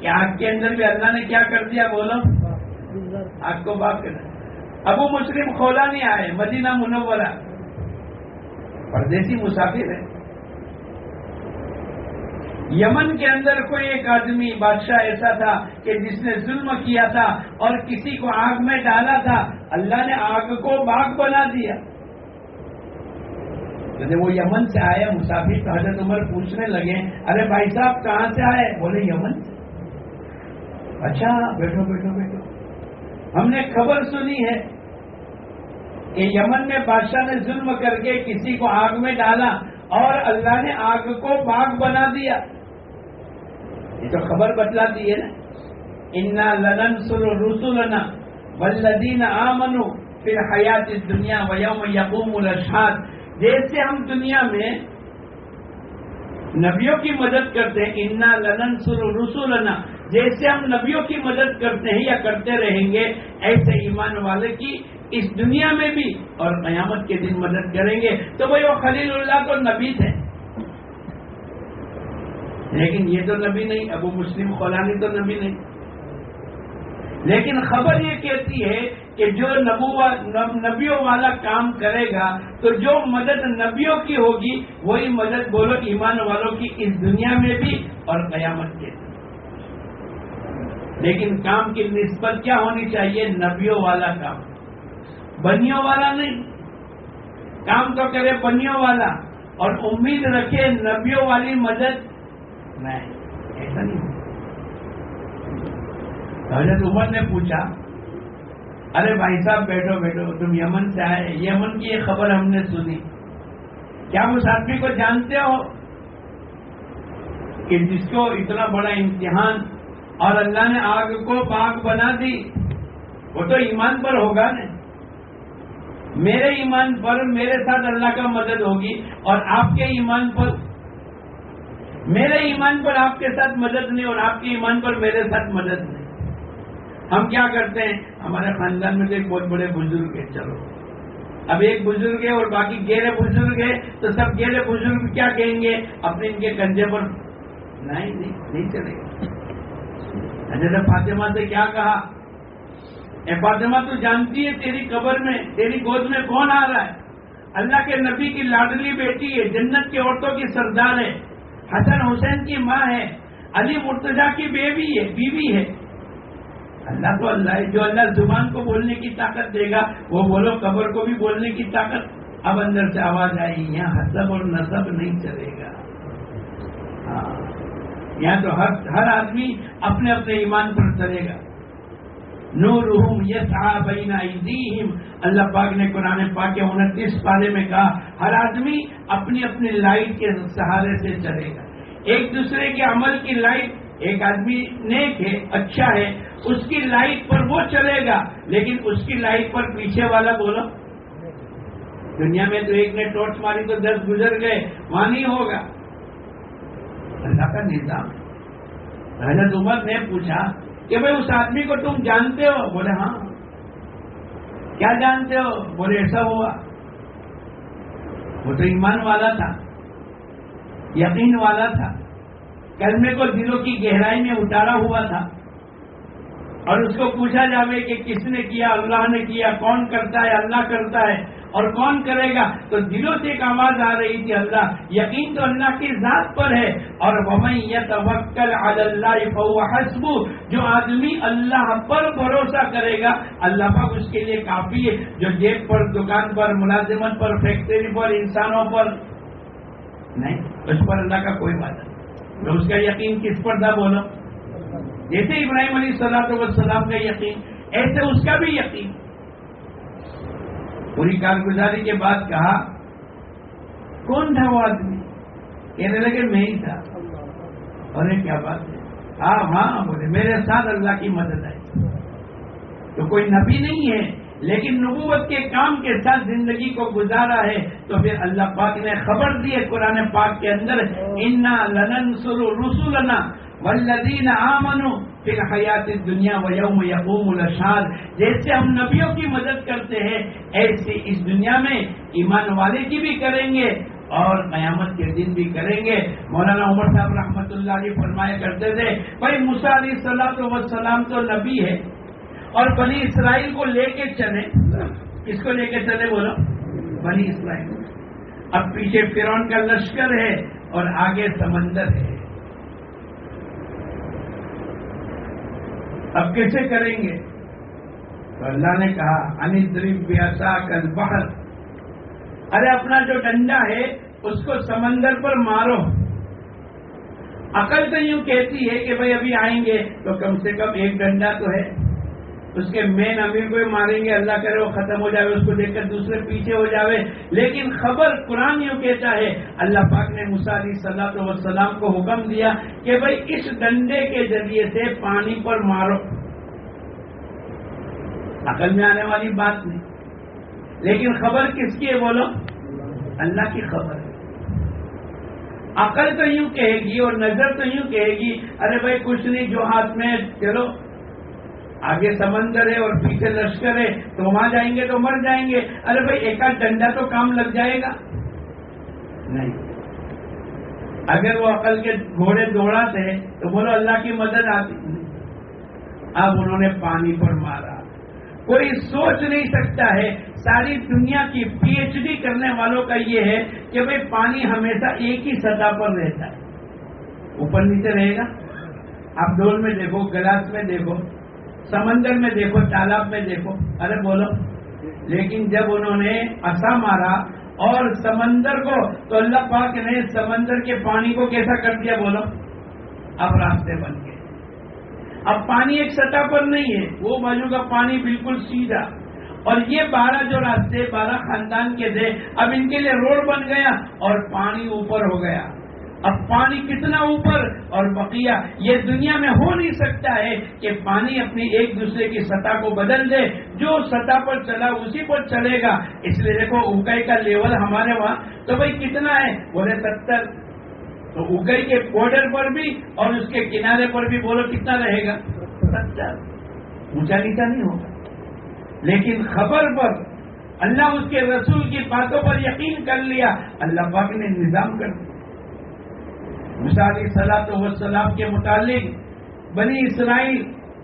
کہ آگ کے اندر بھی اللہ نے کیا کر دیا، بولو آگ کو باپ کر۔ ابو مسلم خولانی آئے مدینہ منورہ، پردیسی مسافر ہے۔ یمن کے اندر کوئی ایک آدمی بادشاہ ایسا تھا کہ جس نے ظلم کیا تھا اور کسی کو آگ میں ڈالا تھا، اللہ نے آگ کو باغ بنا دیا۔ جب وہ یمن سے آئے مسافر تو حضرت عمر پوچھنے لگے ارے بھائی صاحب کہاں سے آئے؟ بولے یمن سے۔ اچھا بیٹھو بیٹھو بیٹھو، ہم نے خبر سنی ہے کہ یمن میں بادشاہ نے ظلم کر کے کسی کو آگ میں ڈالا اور اللہ نے آگ کو باغ بنا دیا۔ یہ تو خبر بتلاتی ہے نا، انا لننصر رسلنا والذین آمنوا فی الحیات الدنیا ویوم یقوم الاشہاد۔ جیسے ہم دنیا میں نبیوں کی مدد کرتے ہیں، انا لننصر رسلنا، جیسے ہم نبیوں کی مدد کرتے ہیں یا کرتے رہیں گے، ایسے ایمان والے کی اس دنیا میں بھی اور قیامت کے دن مدد کریں گے۔ تو وہ خلیل اللہ تو نبی تھے، لیکن یہ تو نبی نہیں، ابو مسلم خولانی تو نبی نہیں۔ لیکن خبر یہ کہتی ہے کہ جو نبیوں والا کام کرے گا تو جو مدد نبیوں کی ہوگی وہی مدد بولو ایمان والوں کی اس دنیا میں بھی اور قیامت کے دن۔ لیکن کام کی نسبت کیا ہونی چاہیے؟ نبیوں والا کام، بنیوں والا نہیں۔ کام تو کرے بنیوں والا اور امید رکھے نبیوں والی مدد نہیں، ایسا نہیں۔ حضرت عمر نے پوچھا ارے بھائی صاحب بیٹھو بیٹھو، تم یمن سے آئے، یمن کی یہ خبر ہم نے سنی، کیا اس آدمی کو جانتے ہو کہ جس کو اتنا بڑا امتحان اور اللہ نے آگ کو باغ بنا دی، وہ تو ایمان پر ہوگا نا؟ میرے ایمان پر میرے ساتھ اللہ کا مدد ہوگی اور آپ کے ایمان پر میرے ایمان پر آپ کے ساتھ مدد نہیں اور آپ کے ایمان پر میرے ساتھ مدد نہیں۔ ہم کیا کرتے ہیں، ہمارے خاندان میں تو ایک بہت بڑے بزرگ ہے، چلو اب ایک بزرگ ہے اور باقی گہرے بزرگ ہے تو سب گہرے بزرگ کیا کہیں گے اپنے ان کے کندھے پر، نہیں چلے گا۔ حضرت فاطمہ سے کیا کہا، اے فاطمہ تو جانتی ہے تیری قبر میں تیری گود میں کون آ رہا ہے؟ اللہ کے نبی کی لاڈلی بیٹی ہے، جنت کی عورتوں کی سردار ہے، حسن حسین کی ماں ہے، علی مرتضیٰ کی بیوی ہے۔ اللہ تو اللہ ہے، جو اللہ زبان کو بولنے کی طاقت دے گا وہ بولو، قبر کو بھی بولنے کی طاقت۔ اب اندر سے آواز آئی یہاں حسب اور نسب نہیں چلے گا، ہاں یہاں تو ہر آدمی اپنے اپنے ایمان پر چلے گا۔ نورہم یسعی بین ایدیہم، اللہ پاک نے قرآن پاک کے 29 پارے میں کہا ہر آدمی اپنی اپنی لائٹ کے سہارے سے چلے گا، ایک دوسرے کے عمل کی لائٹ۔ ایک آدمی نیک ہے، اچھا ہے، اس کی لائٹ پر وہ چلے گا، لیکن اس کی لائٹ پر پیچھے والا بولو، دنیا میں تو ایک نے ٹارچ ماری تو 10 گزر گئے، وہاں نہیں ہوگا، اللہ کا نظام۔ حضرت عمر نے پوچھا کہ بھئی اس آدمی کو تم جانتے ہو؟ بولے ہاں۔ کیا جانتے ہو؟ بولے ایسا ہوا، وہ تو ایمان والا تھا، یقین والا تھا، کلمے کو دلوں کی گہرائی میں اتارا ہوا تھا، اور اس کو پوچھا جاوے کہ کس نے کیا؟ اللہ نے کیا۔ کون کرتا ہے؟ اللہ کرتا ہے۔ اور کون کرے گا؟ تو دلوں سے ایک آواز آ رہی تھی اللہ، یقین تو اللہ کی ذات پر ہے، اور وَمَن يَتَوَكَّلْ عَلَى اللَّهِ فَهُوَ حَسْبُهُ، جو آدمی اللہ پر بھروسہ کرے گا اللہ پاک اس کے لیے کافی ہے۔ جو جیب پر، دکان پر، ملازمت پر، فیکٹری پر، انسانوں پر نہیں، اس پر اللہ کا کوئی وعدہ نہیں۔ تو اس کا یقین کس پر تھا بولو؟ جیسے ابراہیم علیہ السلام کا یقین، ایسے اس کا بھی یقین۔ پوری کارگزاری کے بعد کہا کون تھا وہ آدمی؟ کہنے لگے میں ہی تھا۔ ارے کیا بات ہے، ہاں بولے میرے ساتھ اللہ کی مدد آئی۔ تو کوئی نبی نہیں ہے لیکن نبوت کے کام کے ساتھ زندگی کو گزارا ہے، تو پھر اللہ پاک نے خبر دی ہے قرآن پاک کے اندر، انا لننصر رسلنا والذین آمنوا فی الحیات الدنیا ویوم یقوم الاشہاد۔ جیسے ہم نبیوں کی مدد کرتے ہیں ایسے اس دنیا میں ایمان والے کی بھی کریں گے اور قیامت کے دن بھی کریں گے۔ مولانا عمر صاحب رحمۃ اللہ علیہ فرمایا کرتے تھے، بھائی موسیٰ علیہ السلام تو نبی ہے اور بنی اسرائیل کو لے کے چلے، کس کو لے کے چلے بولو؟ بنی اسرائیل۔ اب پیچھے فرعون کا لشکر ہے اور آگے سمندر ہے، اب کیسے کریں گے؟ تو اللہ نے کہا اَنِضْرِب بِعَصَاكَ الْبَحْرَ، ارے اپنا جو ڈنڈا ہے اس کو سمندر پر مارو۔ عقل تو یوں کہتی ہے کہ بھائی ابھی آئیں گے تو کم سے کم ایک ڈنڈا تو ہے، اس کے مین امیر کو ماریں گے، اللہ کرے وہ ختم ہو جائے، اس کو دیکھ کر دوسرے پیچھے ہو جاوے۔ لیکن خبر قرآن یوں کہتا ہے، اللہ پاک نے موسیٰ علیہ السلام کو حکم دیا کہ بھائی اس ڈنڈے کے ذریعے سے پانی پر مارو۔ عقل میں آنے والی بات نہیں، لیکن خبر کس کی ہے بولو؟ اللہ کی خبر ہے۔ عقل تو یوں کہے گی اور نظر تو یوں کہے گی، ارے بھائی کچھ نہیں، جو ہاتھ میں چلو، آگے سمندر ہے اور پیچھے لشکر ہے تو وہاں جائیں گے تو مر جائیں گے، ارے بھائی ایک آدھ ڈنڈا تو کام لگ جائے گا۔ نہیں، اگر وہ عقل کے گھوڑے دوڑاتے تو بولو اللہ کی مدد آتی۔ اب انہوں نے پانی پر مارا۔ کوئی سوچ نہیں سکتا ہے، ساری دنیا کی پی ایچ ڈی کرنے والوں کا یہ ہے کہ بھئی پانی ہمیشہ ایک ہی سطح پر رہتا ہے، اوپر نیچے رہے گا۔ آپ ڈول میں دیکھو، گلاس میں دیکھو، سمندر میں دیکھو، تالاب میں دیکھو، ارے بولو۔ لیکن جب انہوں نے عصا مارا اور سمندر کو، تو اللہ پاک نے سمندر کے پانی کو کیسا کر دیا بولو؟ اب راستے بن گئے۔ اب پانی ایک سطح پر نہیں ہے، وہ بازو کا پانی بالکل سیدھا، اور یہ 12 جو راستے 12 خاندان کے تھے، اب ان کے لیے روڈ بن گیا اور پانی اوپر ہو گیا۔ اب پانی کتنا اوپر اور بقیہ، یہ دنیا میں ہو نہیں سکتا ہے کہ پانی اپنی ایک دوسرے کی سطح کو بدل دے، جو سطح پر چلا اسی پر چلے گا۔ اس لیے دیکھو اونچائی کا لیول ہمارے وہاں تو بھائی کتنا ہے، بولے 70، تو اونچائی کے بارڈر پر بھی اور اس کے کنارے پر بھی بولو کتنا رہے گا؟ 70، اونچا نیچا نہیں ہوگا۔ لیکن خبر پر اللہ اس کے رسول کی باتوں پر یقین کر لیا، اللہ پاک نے نظام کر دیا۔ موسیٰ علیہ السلام کے متعلق بنی اسرائیل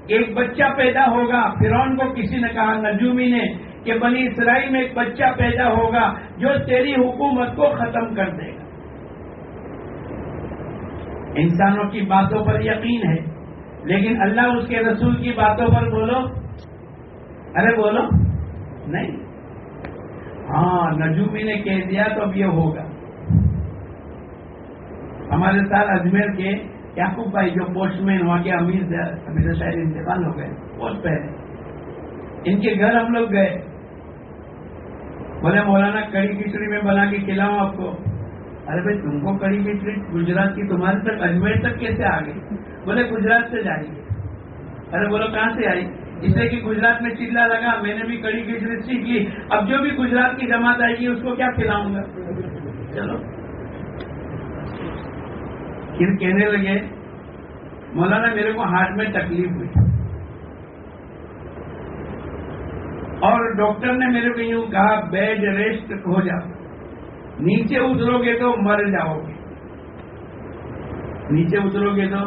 ایک بچہ پیدا ہوگا، فرعون کو کسی نے کہا، نجومی نے، کہ بنی اسرائیل میں ایک بچہ پیدا ہوگا جو تیری حکومت کو ختم کر دے گا۔ انسانوں کی باتوں پر یقین ہے لیکن اللہ اس کے رسول کی باتوں پر بولو، ارے بولو نہیں۔ ہاں نجومی نے کہہ دیا تو اب یہ ہوگا۔ ہمارے ساتھ اجمیر کے یعقوب بھائی جو پوسٹ مین وہاں کے امیر شاید انتقال ہو گئے بہت پہلے، ان کے گھر ہم لوگ گئے، بولے مولانا کڑی کھچڑی میں بنا کے کھلاؤں آپ کو۔ ارے بھائی تم کو کڑی کھچڑی گجرات کی تمہارے تک اجمیر تک کیسے آ گئی؟ بولے گجرات سے جائیں گے۔ ارے بولو کہاں سے آئی؟ اس لیے کہ گجرات میں چلا لگا، میں نے بھی کڑی کھچڑی سیکھ لی، اب جو بھی گجرات کی جماعت آئے گی اس کو کیا کھلاؤں گا؟ چلو پھر کہنے لگے مولانا میرے کو ہارٹ میں تکلیف ہوئی اور ڈاکٹر نے میرے کو یوں کہا بیڈ ریسٹ ہو جاؤ، نیچے اترو گے تو مر جاؤ گے، نیچے اترو گے تو۔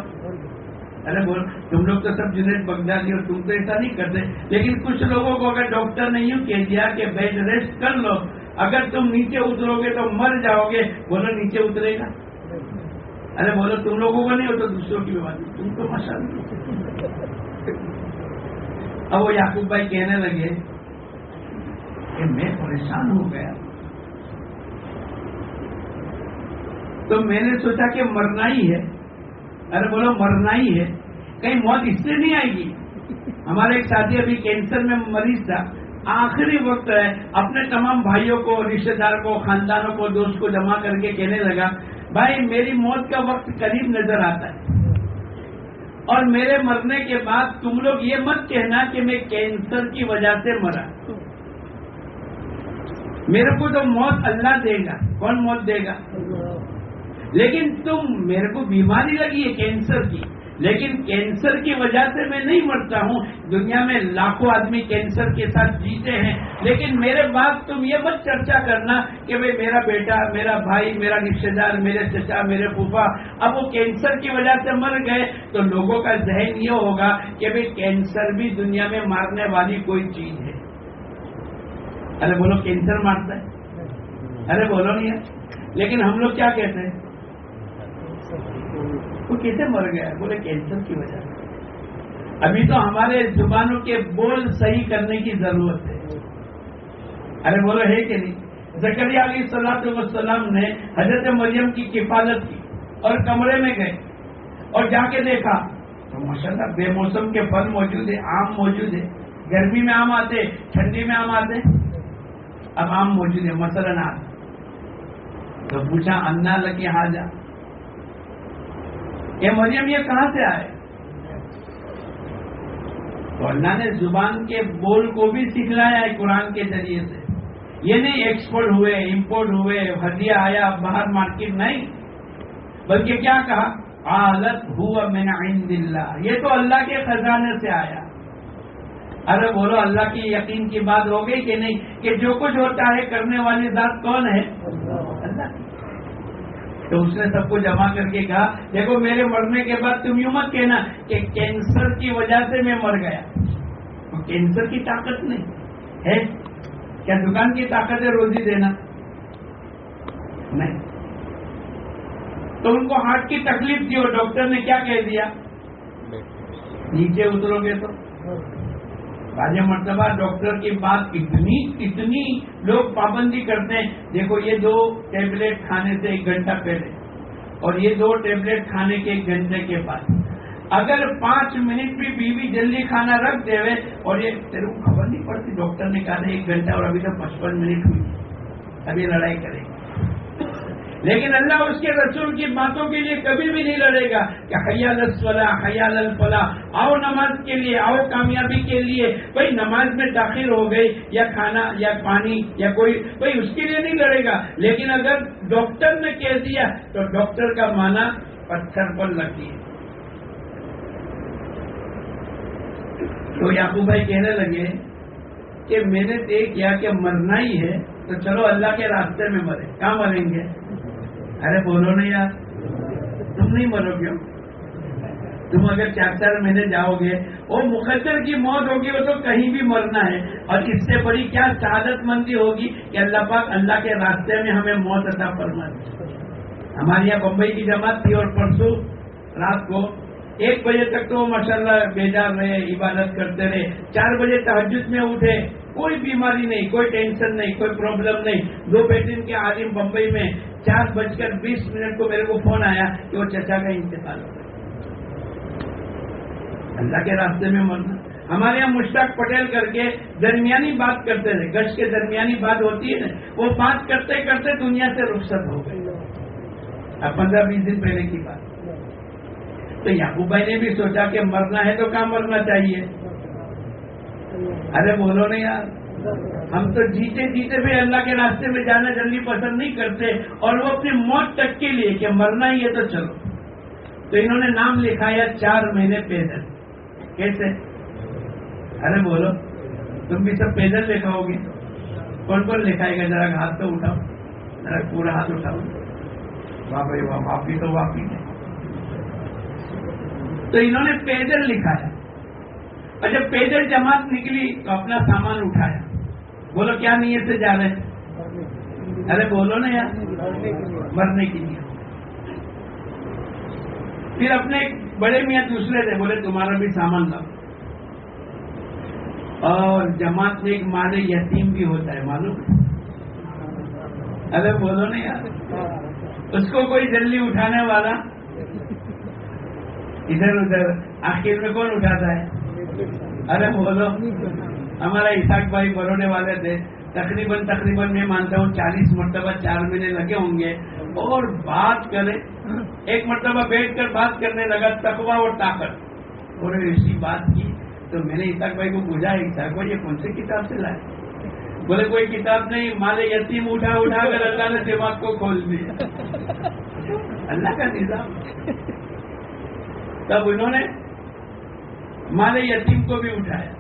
ارے بول تم لوگ تو سب جنید بغدادی اور تم تو ایسا نہیں کرتے، لیکن کچھ لوگوں کو اگر ڈاکٹر نے یوں کہہ دیا کہ بیڈ ریسٹ کر لو، اگر تم نیچے اترو گے تو مر جاؤ گے، بولو نیچے اترے گا؟ ارے بولو تم لوگوں کو نہیں ہوتا، دوسروں کی بیماری، تم تو ماشاءاللہ۔ اب وہ یعقوب بھائی کہنے لگے کہ میں پریشان ہو گیا، تو میں نے سوچا کہ مرنا ہی ہے۔ ارے بولو مرنا ہی ہے، کہیں موت اس سے نہیں آئے گی؟ ہمارا ایک ساتھی ابھی کینسر میں مریض تھا، آخری وقت ہے، اپنے تمام بھائیوں کو، رشتے دار کو، خاندانوں کو، دوست کو جمع کر کے کہنے لگا بھائی میری موت کا وقت قریب نظر آتا ہے، اور میرے مرنے کے بعد تم لوگ یہ مت کہنا کہ میں کینسر کی وجہ سے مرا، میرے کو تو موت اللہ دے گا۔ کون موت دے گا؟ لیکن تم، میرے کو بیماری لگی ہے کینسر کی، لیکن کینسر کی وجہ سے میں نہیں مرتا ہوں۔ دنیا میں لاکھوں آدمی کینسر کے ساتھ جیتے ہیں، لیکن میرے بعد تم یہ مت چرچا کرنا کہ بھئی میرا بیٹا، میرا بھائی، میرا رشتے دار، میرے چچا، میرے پھوپھا اب وہ کینسر کی وجہ سے مر گئے، تو لوگوں کا ذہن یہ ہوگا کہ بھئی کینسر بھی دنیا میں مارنے والی کوئی چیز ہے۔ ارے بولو کینسر مارتا ہے؟ ارے بولو نہیں ہے، لیکن ہم لوگ کیا کہتے ہیں؟ وہ کیسے مر گیا؟ بولے کینسر کی وجہ سے۔ ابھی تو ہمارے زبانوں کے بول صحیح کرنے کی ضرورت ہے۔ ارے بولو ہے کہ نہیں؟ زکریا علیہ السلام نے حضرت مریم کی کفالت کی اور کمرے میں گئے اور جا کے دیکھا تو ماشاءاللہ بے موسم کے پھل موجود ہیں، آم موجود ہے۔ گرمی میں آم آتے، ٹھنڈی میں آم آتے، اب آم موجود ہے، مثلاً آم۔ تو پوچھا انا لکی حاجہ، کہ مریم یہ کہاں سے آئے؟ تو اللہ نے زبان کے بول کو بھی سکھلایا ہے قرآن کے ذریعے سے۔ یہ نہیں ایکسپورٹ ہوئے، امپورٹ ہوئے، ہدیہ آیا باہر مارکیٹ، نہیں، بلکہ کیا کہا؟ قالت هو من عند اللہ، یہ تو اللہ کے خزانے سے آیا۔ ارے بولو اللہ کی یقین کی بات ہو گئی کہ نہیں؟ کہ جو کچھ ہوتا ہے کرنے والی ذات کون ہے؟ اللہ۔ تو اس نے سب کو جمع کر کے کہا دیکھو میرے مرنے کے بعد تم یوں مت کہنا کہ کینسر کی وجہ سے میں مر گیا۔ تو کینسر کی طاقت نہیں ہے کیا؟ دکان کی طاقت ہے روزی دینا؟ نہیں۔ تو ان کو ہارٹ کی تکلیف تھی اور ڈاکٹر نے کیا کہہ دیا؟ نیچے اترو گے تو۔ بعض مرتبہ ڈاکٹر کی بات اتنی لوگ پابندی کرتے ہیں، دیکھو یہ 2 ٹیبلٹ کھانے سے 1 گھنٹہ پہلے اور یہ 2 ٹیبلٹ کھانے کے 1 گھنٹے کے بعد، اگر 5 منٹ بھی بیوی جلدی کھانا رکھ دے اور یہ تیرے کو خبر نہیں پڑتی، ڈاکٹر نے کہا 1 گھنٹہ اور ابھی تک 55 منٹ ہوئی، ابھی لڑائی کرے گی۔ لیکن اللہ اس کے رسول کی باتوں کے لیے کبھی بھی نہیں لڑے گا کہ حی علی الصلاۃ، حی علی الفلاح، آؤ نماز کے لیے، آؤ کامیابی کے لیے۔ بھائی نماز میں داخل ہو گئی یا کھانا یا پانی یا کوئی، بھائی اس کے لیے نہیں لڑے گا، لیکن اگر ڈاکٹر نے کہہ دیا تو ڈاکٹر کا معنی پتھر پر لگتی ہے۔ تو یعقوب بھائی کہنے لگے کہ میں نے طے کیا کہ مرنا ہی ہے تو چلو اللہ کے راستے میں مرے۔ کہاں مریں گے؟ ارے بولو نا یار، تم نہیں مرو گے، تم اگر 4 مہینے جاؤ گے، وہ مقدر کی موت ہوگی، وہ تو کہیں بھی مرنا ہے، اور اس سے بڑی کیا سعادت مندی ہوگی کہ اللہ پاک اللہ کے راستے میں ہمیں موت عطا فرما دے۔ ہمارے یہاں بمبئی کی جماعت تھی اور پرسوں رات کو 1 بجے تک تو ماشاءاللہ بیدار رہے، عبادت کرتے رہے، 4 بجے تہجد میں اٹھے، کوئی بیماری نہیں، کوئی ٹینشن نہیں، کوئی پرابلم نہیں۔ 2 بیٹن کے عالم بمبئی میں 4:20 کو میرے کو فون آیا کہ وہ چچا کا انتقال ہو گیا۔ اللہ کے راستے میں مرنا۔ ہمارے یہاں مشتاق پٹیل کر کے درمیانی بات کرتے تھے، گش کے درمیانی بات ہوتی ہے نا، وہ بات کرتے کرتے دنیا سے رخصت ہو گئے، اب 15-20 دن پہلے کی بات۔ تو یعقوب بھائی نے بھی سوچا کہ مرنا ہے تو کہاں مرنا چاہیے؟ ارے بولو نہیں یار، ہم تو جیتے جیتے بھی اللہ کے راستے میں جانا جلدی پسند نہیں کرتے، اور وہ اپنی موت تک کے لیے کہ مرنا ہی ہے تو چلو۔ تو انہوں نے نام لکھایا 4 مہینے پیدل۔ کیسے؟ ارے بولو، تم بھی سب پیدل لکھاؤ گے؟ کون کون لکھائے گا؟ ذرا ہاتھ تو اٹھاؤ، ذرا پورا ہاتھ اٹھاؤ۔ واہ بھائی واہ، آپ بھی تو واقعی ہے۔ تو انہوں نے پیدل لکھایا، اور جب پیدل جماعت نکلی تو اپنا سامان اٹھایا. بولو کیا نیت سے جا رہے ہیں؟ ارے بولو نا یار، مرنے کی نیت. پھر اپنے ایک بڑے میاں دوسرے تھے، بولے تمہارا بھی سامان لاؤ. اور جماعت میں ایک مال یتیم بھی ہوتا ہے، معلوم؟ ارے بولو نا یار، اس کو کوئی جلدی اٹھانے والا ادھر ادھر، آخر میں کون اٹھاتا ہے؟ ارے بولو. ہمارا اسحاق بھائی بروڑے والے تھے، تقریباً میں مانتا ہوں 40 مرتبہ 4 مہینے لگے ہوں گے. اور بات کرے، ایک مرتبہ بیٹھ کر بات کرنے لگا تقویٰ اور طاقت، اور ایسی بات کی تو میں نے اسحاق بھائی کو پوچھا، اسحاق بھائی یہ کون سی کتاب سے لائے؟ بولے کوئی کتاب نہیں، مال یتیم اٹھا کر اللہ نے دماغ کو کھول دیا. اللہ کا نظام. تب انہوں نے مال یتیم کو بھی اٹھایا.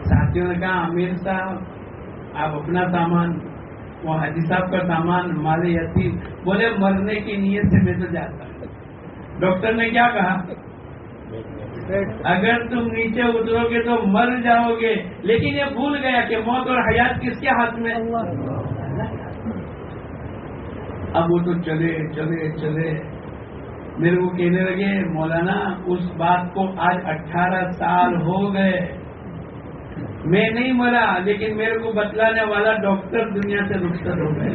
ساتھیوں نے کہا امیر صاحب آپ اپنا سامان، وہ حاجی صاحب کا سامان، مال یتیم. بولے مرنے کی نیت سے میں تو جاتا ہوں. ڈاکٹر نے کیا کہا؟ اگر تم نیچے اترو گے تو مر جاؤ گے، لیکن یہ بھول گیا کہ موت اور حیات کس کے ہاتھ میں. اب وہ تو چلے میرے کو کہنے لگے مولانا اس بات کو آج 18 سال ہو گئے، میں نہیں مرا لیکن میرے کو بتلانے والا ڈاکٹر دنیا سے رخصت ہو گئے.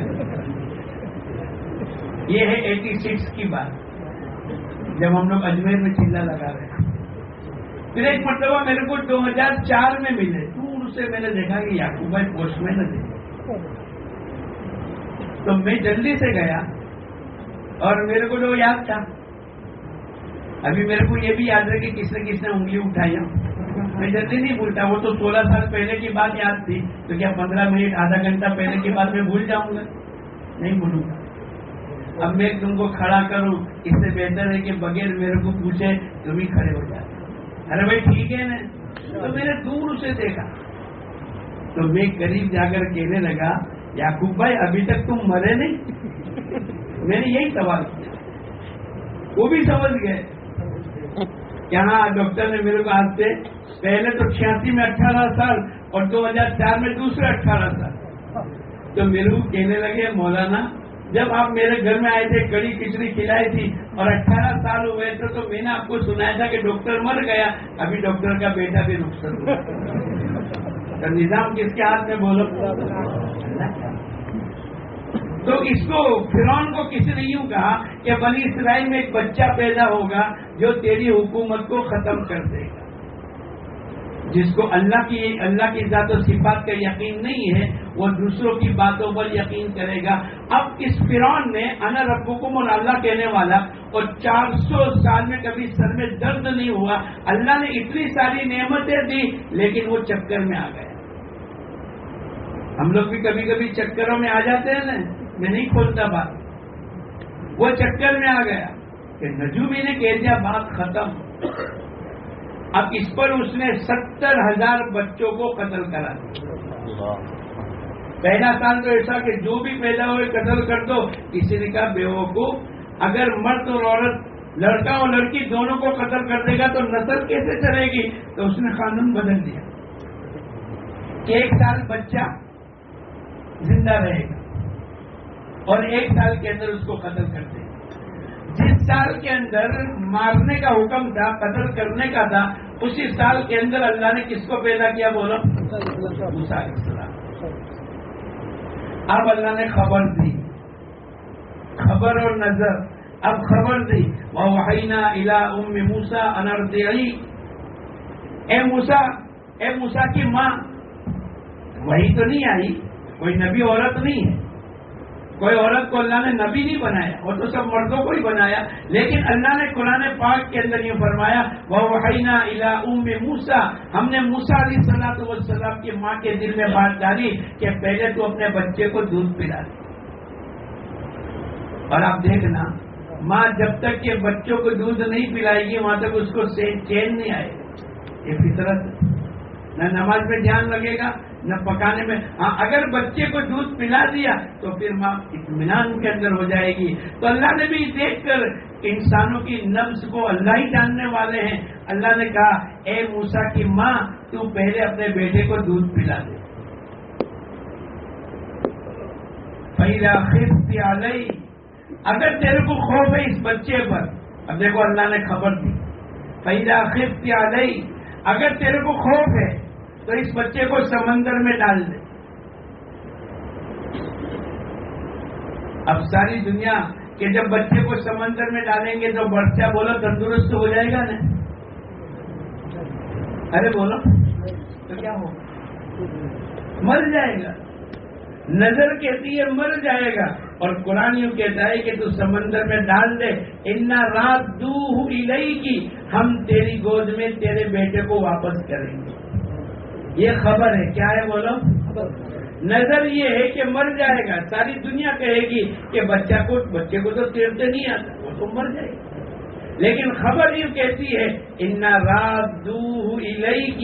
یہ ہے 86 کی بات، جب ہم لوگ اجمیر میں چلا لگا رہے ہیں. پھر ایک مرتبہ میرے کو 2004 میں ملے، دور سے میں نے دیکھا کہ یعقوب بھائی پوسٹ میں نہ تھے. تو میں جلدی سے گیا اور میرے کو جو یاد تھا، ابھی میرے کو یہ بھی یاد ہے کہ کس نے انگلی اٹھائی. میں جلدی نہیں بھولتا، وہ تو 16 سال پہلے کی بات یاد تھی، تو کیا 15 منٹ آدھا گھنٹہ پہلے کی بات میں بھول جاؤں گا؟ نہیں بھولوں گا. اب میں تم کو کھڑا کروں، اس سے بہتر ہے کہ بغیر میرے کو پوچھے تم ہی کھڑے ہو جاتے. ارے بھائی ٹھیک ہے نا. تو میں نے دور سے دیکھا تو میں قریب جا کر کہنے لگا یعقوب بھائی ابھی تک تم مرے نہیں. میں نے یہی سوال کیا، وہ بھی سمجھ گئے. یہاں ڈاکٹر نے میرے کو آج سے پہلے تو 86 میں 18 سال اور 2004 میں دوسرے 18 سال. تو میرے کو کہنے لگے مولانا جب آپ میرے گھر میں آئے تھے کڑی کھچڑی کھلائی تھی اور 18 سال ہوئے تھے تو میں نے آپ کو سنایا تھا کہ ڈاکٹر مر گیا، ابھی ڈاکٹر کا بیٹا بھی رخصت ہوا. تو نظام کس کے ہاتھ میں؟ بولو. تو اس کو فرعون کو کسی نے یوں کہا کہ بنی اسرائیل میں ایک بچہ پیدا ہوگا جو تیری حکومت کو ختم کر دے گا. جس کو اللہ کی ذات و صفات کا یقین نہیں ہے وہ دوسروں کی باتوں پر یقین کرے گا. اب اس فرعون نے انا ربکم اللہ کہنے والا اور 400 سال میں کبھی سر میں درد نہیں ہوا. اللہ نے اتنی ساری نعمتیں دی لیکن وہ چکر میں آ گیا. ہم لوگ بھی کبھی کبھی چکروں میں آ جاتے ہیں نا، میں نہیں کھولتا بات. وہ چکر میں آ گیا کہ نجومی نے کہہ دیا بات ختم. اب اس پر اس نے 70,000 بچوں کو قتل کرا دیا. پہلا سال تو ایسا کہ جو بھی پیدا ہوئے قتل کر دو. کسی نے کہا بیوقوف اگر مرد اور عورت، لڑکا اور لڑکی دونوں کو قتل کر دے گا تو نسل کیسے چلے گی؟ تو اس نے قانون بدل دیا کہ 1 سال بچہ زندہ رہے گا اور 1 سال کے اندر اس کو قتل کر دے گا. جس سال کے اندر مارنے کا حکم تھا، قتل کرنے کا تھا، اسی سال کے اندر اللہ نے کس کو پیدا کیا؟ بولو موسیٰ علیہ السلام. اب اللہ نے خبر دی، خبر اور نظر. اب خبر دی وَأَوْحَيْنَا إِلَىٰ أُمِّ مُوسَىٰ أَنْ أَرْضِعِيهِ. اے موسیٰ کی ماں. وہی تو نہیں آئی، کوئی نبی عورت نہیں ہے، کوئی عورت کو اللہ نے نبی نہیں بنایا، وہ تو سب مردوں کو ہی بنایا. لیکن اللہ نے قرآن پاک کے اندر یہ فرمایا وَأَوْحَيْنَا إِلَىٰ أُمِّ مُوسَىٰ. ہم نے موسیٰ علیہ السلام کی ماں کے دل میں بات ڈالی کہ پہلے تو اپنے بچے کو دودھ پلا دے. اور آپ دیکھنا ماں جب تک کہ بچوں کو دودھ نہیں پلائے گی وہاں تک اس کو چین نہیں آئے گا. یہ فطرت، نہ نماز میں دھیان لگے گا نہ پکانے میں. ہاں اگر بچے کو دودھ پلا دیا تو پھر ماں اطمینان کے اندر ہو جائے گی. تو اللہ نے بھی دیکھ کر انسانوں کی نفس کو اللہ ہی جاننے والے ہیں. اللہ نے کہا اے موسیٰ کی ماں تو پہلے اپنے بیٹے کو دودھ پلا دے. فَإِذَا خِفْتِ عَلَيْهِ اگر تیرے کو خوف ہے اس بچے پر. اب دیکھو اللہ نے خبر دی. فَإِذَا خِفْتِ عَلَيْهِ اگر تیرے کو خوف ہے تو اس بچے کو سمندر میں ڈال دے. اب ساری دنیا کہ جب بچے کو سمندر میں ڈالیں گے تو بچہ بولو تندرست ہو جائے گا نا. ارے بولو تو کیا ہوگا؟ مر جائے گا. نظر کہتی ہے مر جائے گا اور قرآن یوں کہتا ہے کہ تو سمندر میں ڈال دے. اِنَّا رَادُّوهُ إِلَيْكِ ہم تیری گود میں تیرے بیٹے کو واپس کریں گے. یہ خبر ہے. کیا ہے بولو؟ نظر یہ ہے کہ مر جائے گا. ساری دنیا کہے گی کہ بچے کو تو تیرتے نہیں آتا, وہ تو مر جائے گا. لیکن خبر یوں کہتی ہے اِنَّا رَادُّوهُ إِلَيْكِ.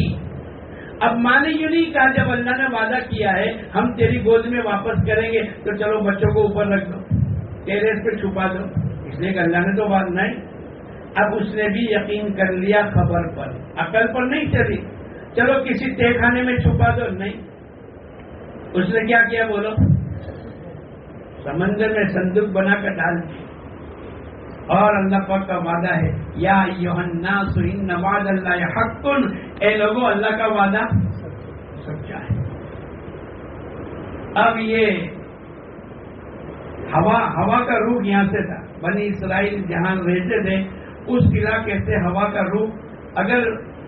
اب ماں نے یوں نہیں کہا جب اللہ نے وعدہ کیا ہے ہم تیری گود میں واپس کریں گے تو چلو بچوں کو اوپر رکھ دو, ٹیریس پہ چھپا دو. اس لیے کہ اللہ نے تو بات نہیں. اب اس نے بھی یقین کر لیا خبر پر, عقل پر نہیں چلی. چلو کسی تہ خانے میں چھپا دو, نہیں. اس نے کیا کیا بولو؟ سمندر میں صندوق بنا کر ڈال دی. اور اللہ پاک کا وعدہ ہے یا ایھا الناس ان وعد اللہ حق. اے لوگوں اللہ کا وعدہ سچا ہے. اب یہ ہوا کا روح یہاں سے تھا. بنی اسرائیل جہاں رہتے تھے اس علاقے سے ہوا کا روح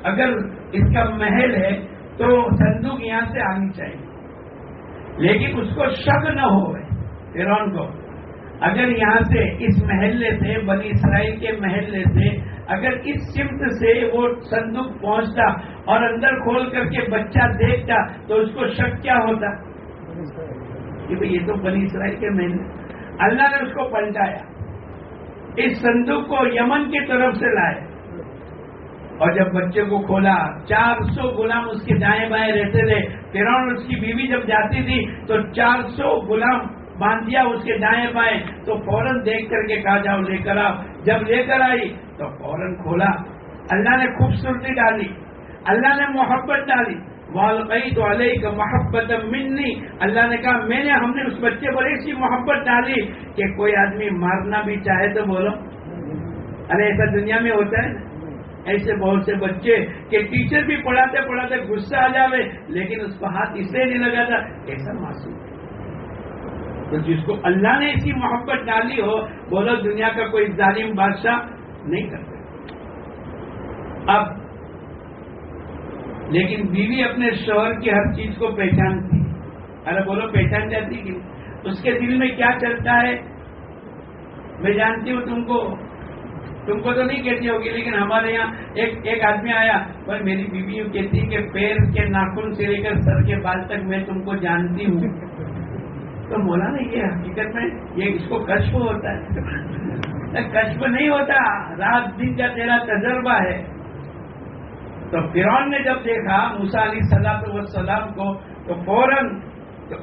اگر اس کا محل ہے تو صندوق یہاں سے آنی چاہیے. لیکن اس کو شک نہ ہو فرعون کو, اگر یہاں سے اس محلے سے بنی اسرائیل کے محلے سے اگر اس سمت سے وہ صندوق پہنچتا اور اندر کھول کر کے بچہ دیکھتا تو اس کو شک کیا ہوتا کہ بھئی یہ تو بنی اسرائیل کے محلے. اللہ نے اس کو پلٹایا, اس صندوق کو یمن کی طرف سے لائے اور جب بچے کو کھولا 400 غلام اس کے دائیں بائیں رہتے تھے. فرعون اس کی بیوی جب جاتی تھی تو 400 غلام باندھ دیا اس کے دائیں بائیں, تو فوراً دیکھ کر کے کہا جاؤ لے کر آؤ. جب لے کر آئی تو فوراً کھولا. اللہ نے خوبصورتی ڈالی, اللہ نے محبت ڈالی. وَأَلْقَيْتُ عَلَيْكَ مَحَبَّةً مِّنِّي اللہ نے کہا ہم نے اس بچے پر ایسی محبت ڈالی کہ کوئی آدمی مارنا بھی چاہے تو بولو. ارے ایسا دنیا میں ہوتا ہے. ایسے بہت سے بچے کہ ٹیچر بھی پڑھاتے پڑھاتے غصہ آ جاوے لیکن اس کو ہاتھ اس لیے نہیں لگاتا. ایسا معصوم ہے. تو جس کو اللہ نے ایسی محبت ڈالی ہو بولو دنیا کا کوئی ظالم بادشاہ نہیں کرتا. اب لیکن بیوی اپنے شوہر کی ہر چیز کو پہچانتی. ارے بولو پہچان جاتی کہ اس کے دل میں کیا چلتا ہے میں جانتی ہوں. تم کو تو نہیں کہتی ہوگی لیکن ہمارے یہاں ایک آدمی آیا پر میری بیوی یوں کہتی کہ پیر کے ناخن سے لے کر سر کے بال تک میں تم کو جانتی ہوں. تو بولا نا یہ حقیقت میں یہ اس کو کشف ہوتا ہے. کشف نہیں ہوتا, رات دن کا تیرا تجربہ ہے. تو فرعون نے جب دیکھا موسیٰ علیہ السلام کو تو فوراً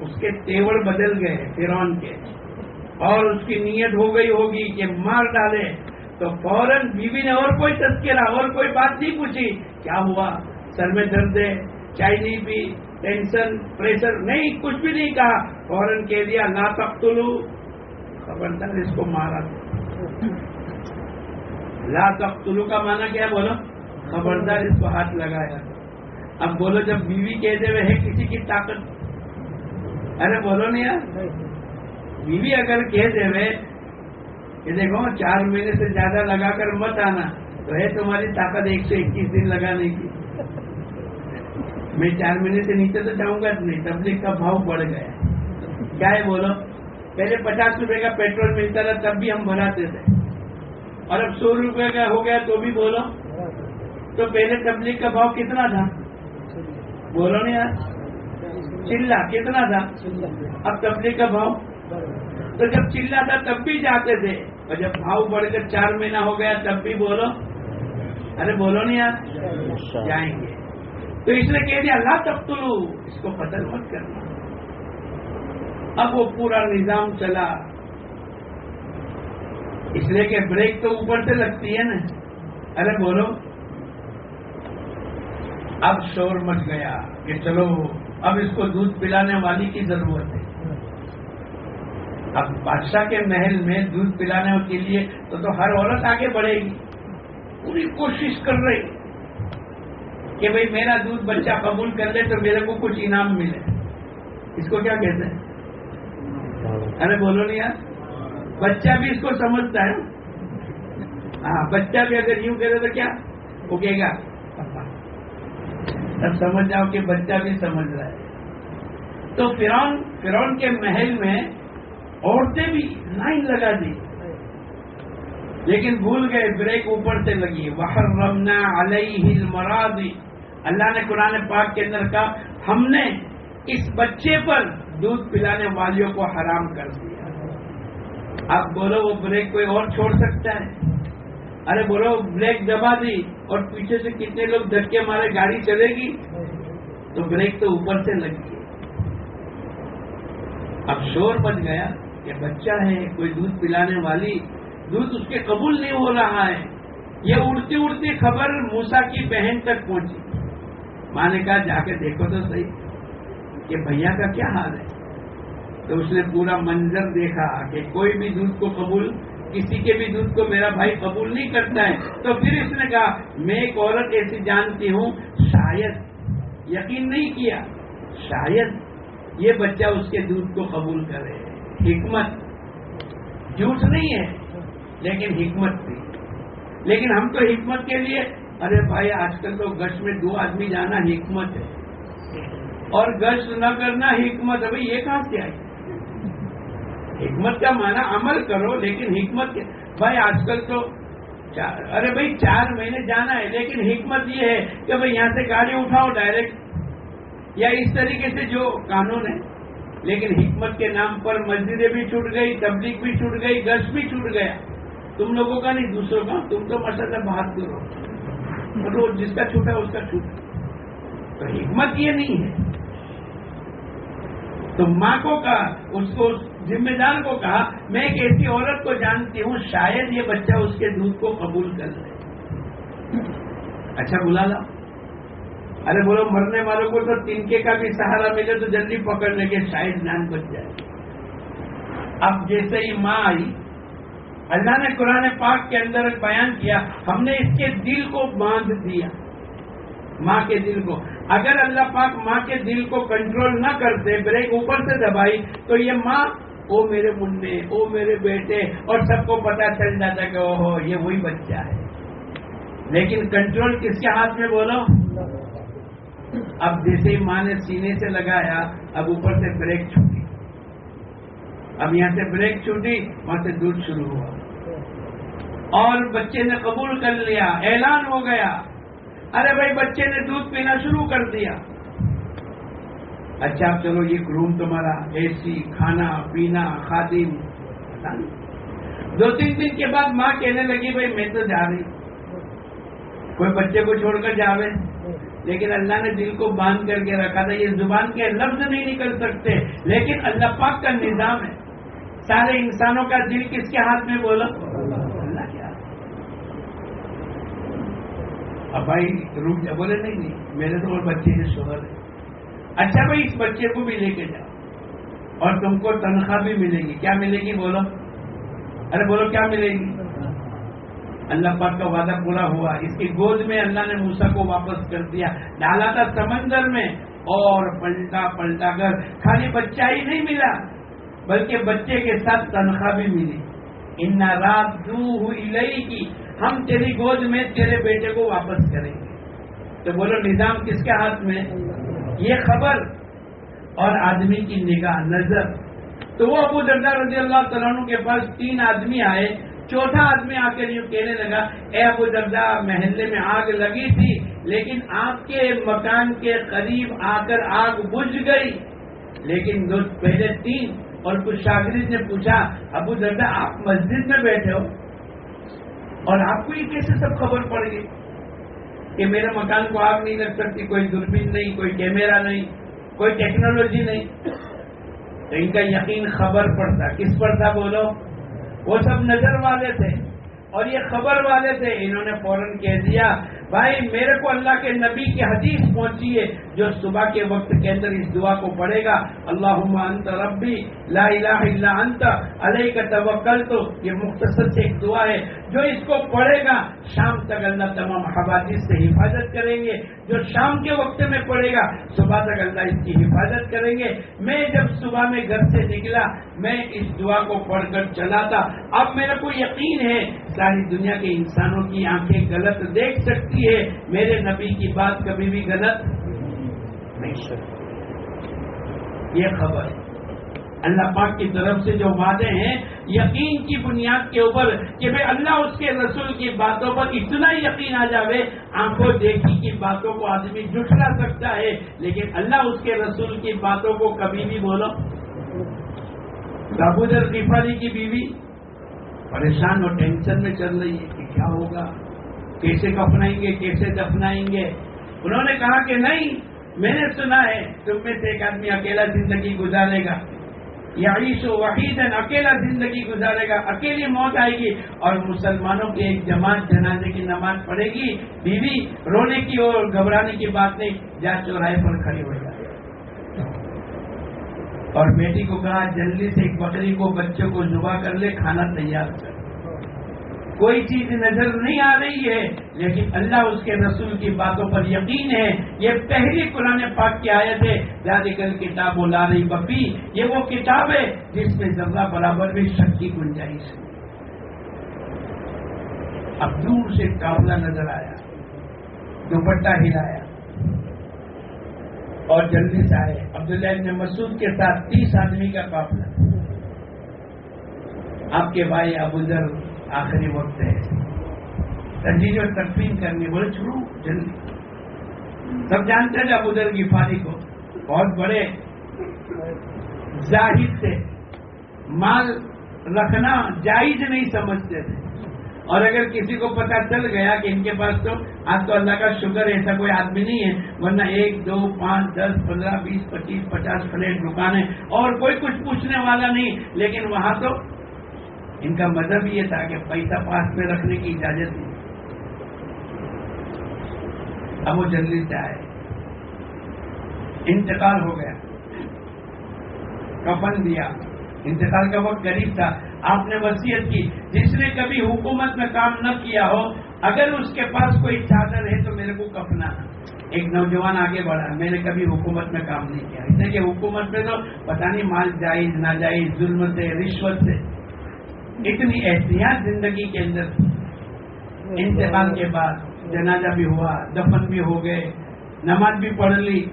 اس کے تیور بدل گئے فرعون کے اور اس کی نیت ہو گئی ہوگی کہ مار ڈالے. تو فوراً بیوی نے اور کوئی تذکرہ اور کوئی بات نہیں پوچھی. کیا ہوا, سر میں درد ہے, چائے نہیں پی, ٹینشن پریشر نہیں, کچھ بھی نہیں کہا. فوراً کہہ دیا لا تقتلوا, خبردار اس کو مارا. لا تقتلوا کا معنی کیا بولو؟ خبردار اس کو ہاتھ لگایا. اب بولو جب بیوی کہتے ہوئے ہے کسی کی طاقت, ارے بولو نہیں یار, بیوی اگر کہتے ہوئے کہ دیکھو 4 مہینے سے زیادہ لگا کر مت آنا تو ہے تمہاری طاقت 121 دن لگانے کی. میں 4 مہینے سے نیچے تو جاؤں گا نہیں. تبلیغ کا بھاؤ بڑھ گیا. کیا ہے بولو؟ پہلے 50 روپے کا پیٹرول ملتا تھا تب بھی ہم بھراتے تھے اور اب 100 روپے کا ہو گیا تو بھی بولو. تو پہلے تبلیغ کا بھاؤ کتنا تھا بولو نہیں یار؟ چلہ کتنا تھا؟ اب تبلیغ کا بھاؤ. تو جب چلہ تھا تب بھی جاتے تھے اور جب بھاؤ بڑھ کر 4 مہینہ ہو گیا تب بھی بولو. ارے بولو نہیں یار, جائیں گے. تو اس نے کہہ دیا لا تقتلوا, اس کو قتل مت کرنا. اب وہ پورا نظام چلا. اس لیے کہ بریک تو اوپر سے لگتی ہے نا. ارے بولو. اب شور مچ گیا کہ چلو اب اس کو دودھ پلانے والی کی ضرورت ہے. اب بادشاہ کے محل میں دودھ پلانے کے لیے تو ہر عورت آگے بڑھے گی, پوری کوشش کر رہی کہ بھئی میرا دودھ بچہ قبول کر لے تو میرے کو کچھ انعام ملے. اس کو کیا کہتے ہیں؟ ارے بولو نہیں یار. بچہ بھی اس کو سمجھتا ہے. ہاں, بچہ بھی اگر یوں کہے تو کیا وہ کہے گا. اب سمجھ جاؤ کہ بچہ بھی سمجھ رہا ہے. تو فرعون کے محل میں عورتیں بھی لائن لگا دی, لیکن بھول گئے بریک اوپر سے لگی. وحرمنا علیہ المراضی, اللہ نے قرآن پاک کے اندر کہا ہم نے اس بچے پر دودھ پلانے والیوں کو حرام کر دیا. اب بولو وہ بریک کوئی اور چھوڑ سکتا ہے؟ ارے بولو بریک دبا دی اور پیچھے سے کتنے لوگ دھکے مارے گاڑی چلے گی؟ تو بریک تو اوپر سے لگی ہے. اب شور مچ گیا کہ بچہ ہے, کوئی دودھ پلانے والی, دودھ اس کے قبول نہیں ہو رہا ہے. یہ اڑتی اڑتی خبر موسیٰ کی بہن تک پہنچی. ماں نے کہا جا کے دیکھو تو صحیح کہ بھیا کا کیا حال ہے. تو اس نے پورا منظر دیکھا کہ کوئی بھی دودھ کو قبول, کسی کے بھی دودھ کو میرا بھائی قبول نہیں کرتا ہے. تو پھر اس نے کہا میں ایک عورت ایسی جانتی ہوں, شاید, یقین نہیں کیا, شاید یہ بچہ اس کے دودھ کو قبول کرے. حکمت, جھوٹ نہیں ہے لیکن حکمت تھی. لیکن ہم تو حکمت کے لیے, ارے بھائی آج کل تو گشت میں 2 آدمی جانا حکمت ہے, اور گشت نہ کرنا حکمت ہے. بھائی یہ کہاں سے آئی؟ حکمت کا معنی عمل کرو, لیکن حکمت بھائی آج کل تو ارے بھائی 4 مہینے جانا ہے, لیکن حکمت یہ ہے کہ بھائی یہاں سے گاڑی اٹھاؤ ڈائریکٹ, یا اس طریقے سے جو قانون ہے. لیکن حکمت کے نام پر مسجدیں بھی چھوٹ گئی, تبلیغ بھی چھوٹ گئی, گشت بھی چھوٹ گیا. تم لوگوں کا نہیں, دوسروں کا. تم تو ماشاءاللہ بہادر ہو, مطلب جس کا چھوٹا اس کا چھوٹا. تو حکمت یہ نہیں ہے. تو ماں کو کہا, اس کو ذمہ دار کو کہا میں ایک ایسی عورت کو جانتی ہوں شاید یہ بچہ اس کے دودھ کو قبول کر لے. اچھا بلا لا. ارے بولو مرنے والوں کو تو تنکے کا بھی سہارا ملے تو جلدی پکڑ لے کے شاید جان بچ جائے. اب جیسے ہی ماں آئی, اللہ نے قرآن پاک کے اندر بیان کیا ہم نے اس کے دل کو باندھ دیا, ماں کے دل کو. اگر اللہ پاک ماں کے دل کو کنٹرول نہ کرتے, بریک اوپر سے دبائی, تو یہ ماں او میرے منہ, او میرے بیٹے, اور سب کو پتا چل جاتا کہ اوہو یہ وہی بچہ ہے. لیکن کنٹرول کس کے ہاتھ میں بولو؟ اب جیسے ہی ماں نے سینے سے لگایا, اب اوپر سے بریک چھوٹی. اب یہاں سے بریک چھوٹی, وہاں سے دودھ شروع ہوا, اور بچے نے قبول کر لیا, اعلان ہو گیا. ارے بھائی بچے نے دودھ پینا شروع کر دیا. اچھا چلو یہ روم تمہارا, اے سی, کھانا پینا, خادم. 2-3 دن کے بعد ماں کہنے لگی بھائی میں تو جا رہی, کوئی بچے کو چھوڑ کر جاوے. لیکن اللہ نے دل کو باندھ کر کے رکھا تھا. یہ زبان کے لفظ نہیں نکل سکتے, لیکن اللہ پاک کا نظام ہے. سارے انسانوں کا دل کس کے ہاتھ میں بولو؟ اللہ کے ہاتھ. اب بھائی رک جا, بولے نہیں میرے تو اور بچے کے شوہر ہے. اچھا بھائی اس بچے کو بھی لے کے جاؤ, اور تم کو تنخواہ بھی ملے گی. کیا ملے گی بولو؟ ارے بولو کیا ملے گی؟ اللہ پاک کا وعدہ پورا ہوا. اس کی گود میں اللہ نے موسیٰ کو واپس کر دیا, ڈالا تھا سمندر میں, اور پلٹا پلٹا کر خالی بچہ ہی نہیں ملا بلکہ بچے کے ساتھ تنخواہ بھی ملی. اِنَّا رَادُّوهُ إِلَيْكِ, ہم تیری گود میں تیرے بیٹے کو واپس کریں گے. تو بولو نظام کس کے ہاتھ میں؟ یہ خبر اور آدمی کی نگاہ, نظر. تو وہ ابو درداء رضی اللہ تعالیٰ عنہ کے پاس 3 آدمی آئے. چوتھا آدمی آ کر یوں کہنے لگا اے ابو درداء محلے میں آگ لگی تھی, لیکن آپ کے مکان کے قریب آ کر آگ بجھ گئی. لیکن جو پہلے 3 اور کچھ شاگرد نے پوچھا ابو درداء آپ مسجد میں بیٹھے ہو اور آپ کو یہ کیسے سب خبر پڑ گئی کہ میرے مکان کو آگ نہیں لگ سکتی؟ کوئی دوربین نہیں, کوئی کیمرہ نہیں, کوئی ٹیکنالوجی نہیں. تو ان کا یقین خبر پڑتا. کس پر تھا بولو؟ وہ سب نظر والے تھے اور یہ خبر والے تھے. انہوں نے فوراً کہہ دیا بھائی میرے کو اللہ کے نبی کی حدیث پہنچی ہے جو صبح کے وقت کے اندر اس دعا کو پڑھے گا اللہم انت ربی لا الہ الا انت علیک توکلت. یہ مختصر سے ایک دعا ہے جو اس کو پڑھے گا شام تک اللہ تمام حوادث سے حفاظت کریں گے. جو شام کے وقت میں پڑھے گا صبح تک اللہ اس کی حفاظت کریں گے. میں جب صبح میں گھر سے نکلا میں اس دعا کو پڑھ کر چلا تھا. اب میرے کو یقین ہے ساری دنیا کے انسانوں کی آنکھیں غلط دیکھ سکتی ہے, میرے نبی کی بات کبھی بھی غلط نہیں سکتی. یہ خبر اللہ پاک کی طرف سے جو وعدے ہیں یقین کی بنیاد کے اوپر کہ بھئی اللہ اس کے رسول کی باتوں پر اتنا یقین آ جاوے. آنکھوں دیکھی کی باتوں کو آدمی جھٹلا سکتا ہے لیکن اللہ اس کے رسول کی باتوں کو کبھی بھی بولو. ابو ذر غفاری کی بیوی پریشان اور ٹینشن میں چل رہی ہے کہ کیا ہوگا, کیسے کفنائیں گے, کیسے دفنائیں گے. انہوں نے کہا کہ نہیں, میں نے سنا ہے تم میں سے ایک آدمی اکیلا زندگی گزارے گا, یعیش وحیدن, اکیلا زندگی گزارے گا, اکیلی موت آئے گی اور مسلمانوں کی ایک جماعت جنازے کی نماز پڑھے گی. بیوی رونے کی اور گھبرانے کی بات نہیں, جا چوراہے پر کھڑی ہو جائے. اور بیٹی کو کہا جلدی سے ایک بکری کو بچوں کو ذبح کر لے, کھانا تیار کر. کوئی چیز نظر نہیں آ رہی ہے لیکن اللہ اس کے رسول کی باتوں پر یقین ہے. یہ پہلی قرآن پاک کی آیت ہے ذالک الکتاب لا ریب فیہ. یہ وہ کتاب ہے جس میں ذرہ برابر بھی شک کی گنجائش ہے. اب دور سے قافلہ نظر آیا, دوپٹہ ہلایا اور جلدی سے آئے. عبداللہ ابن مسعود کے ساتھ 30 آدمی کا قافلہ. آپ کے بھائی ابو ذر آخری وقت ہے, تجہیز و تکفین کرنی, بولے چھوڑو جلدی. سب جانتے تھے ابو ذر غفاری کو, بہت بڑے زاہد تھے, مال رکھنا جائز نہیں سمجھتے تھے. اور اگر کسی کو پتا چل گیا کہ ان کے پاس تو آج تو اللہ کا شکر ہے ایسا کوئی آدمی نہیں ہے, ورنہ 1 2 5 10 15 20 25 50 فلیٹ دکانیں اور کوئی کچھ پوچھنے والا نہیں. لیکن وہاں تو ان کا مذہب یہ تھا کہ پیسہ پاس میں رکھنے کی اجازت نہیں. اب وہ جلدی سے آئے, انتقال ہو گیا, کفن دیا, انتقال کا وقت قریب تھا. آپ نے وصیت کی جس نے کبھی حکومت میں کام نہ کیا ہو اگر اس کے پاس کوئی چادر ہے تو میرے کو کفنانا. ایک نوجوان آگے بڑھا, میں نے کبھی حکومت میں کام نہیں کیا. اس لیے کہ حکومت میں تو پتہ نہیں مال جائز ناجائز, ظلم سے, رشوت سے, اتنی احتیاط زندگی کے اندر. انتقال کے بعد جنازہ بھی ہوا, دفن بھی ہو گئے, نماز بھی پڑھ لی,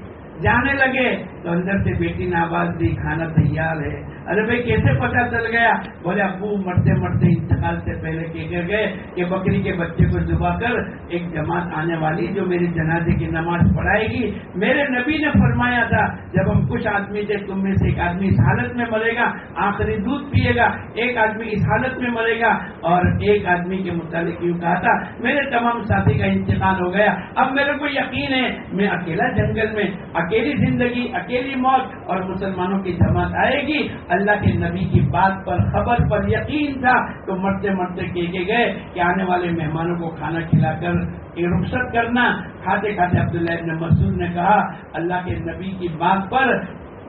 جانے لگے تو اندر سے بیٹی نے آواز دی کھانا تیار ہے. ارے بھائی کیسے پتا چل گیا؟ بولے ابو مرتے مرتے انتقال سے پہلے کہہ گئے کہ بکری کے بچے کو ذبح کر, ایک جماعت آنے والی جو میری جنازے کی نماز پڑھائے گی. میرے نبی نے فرمایا تھا جب ہم کچھ آدمی تھے تم میں سے ایک آدمی اس حالت میں مرے گا آخری دودھ پیے گا, ایک آدمی اس حالت میں مرے گا, اور ایک آدمی کے متعلق یوں کہا تھا میرے تمام ساتھی کا انتقال ہو گیا. اب میرے کو یقین ہے میں اکیلا جنگل میں, اکیلی زندگی, اکیلی موت, اور مسلمانوں کی جماعت آئے گی. اللہ کے نبی کی بات پر, خبر پر یقین تھا تو مرتے مرتے کہہ گئے کہ آنے والے مہمانوں کو کھانا کھلا کر رخصت کرنا. کھاتے کھاتے عبداللہ ابن مسعود نے کہا اللہ کے نبی کی بات پر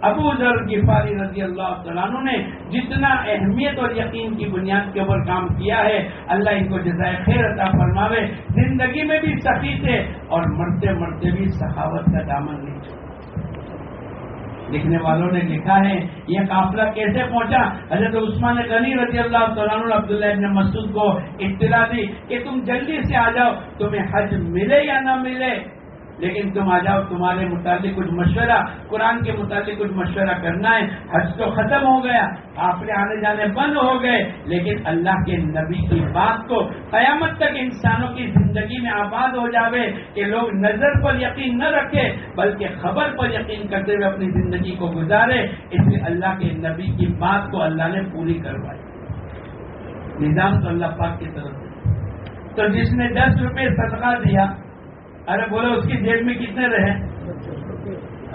ابو ذر غفاری رضی اللہ تعالیٰ عنہ نے جتنا اہمیت اور یقین کی بنیاد کے اوپر کام کیا ہے اللہ ان کو جزائے خیر عطا فرماوے. زندگی میں بھی سخی تھے اور مرتے مرتے بھی سخاوت کا دامن نہیں چھوڑا. لکھنے والوں نے لکھا ہے یہ قافلہ کیسے پہنچا. حضرت عثمان غنی رضی اللہ تعالیٰ عنہ عبداللہ ابن مسعود کو اطلاع دی کہ تم جلدی سے آ جاؤ, تمہیں حج ملے یا نہ ملے لیکن تم آ جاؤ, تمہارے متعلق کچھ مشورہ, قرآن کے متعلق کچھ مشورہ کرنا ہے. حج تو ختم ہو گیا, قافلے آنے جانے بند ہو گئے, لیکن اللہ کے نبی کی بات کو قیامت تک انسانوں کی زندگی میں آباد ہو جاوے کہ لوگ نظر پر یقین نہ رکھے بلکہ خبر پر یقین کرتے ہوئے اپنی زندگی کو گزارے. اس لیے اللہ کے نبی کی بات کو اللہ نے پوری کروائی. نظام تو اللہ پاک کی طرف سے. تو جس نے 10 روپے صدقہ دیا, ارے بولو اس کی جیب میں کتنے رہے؟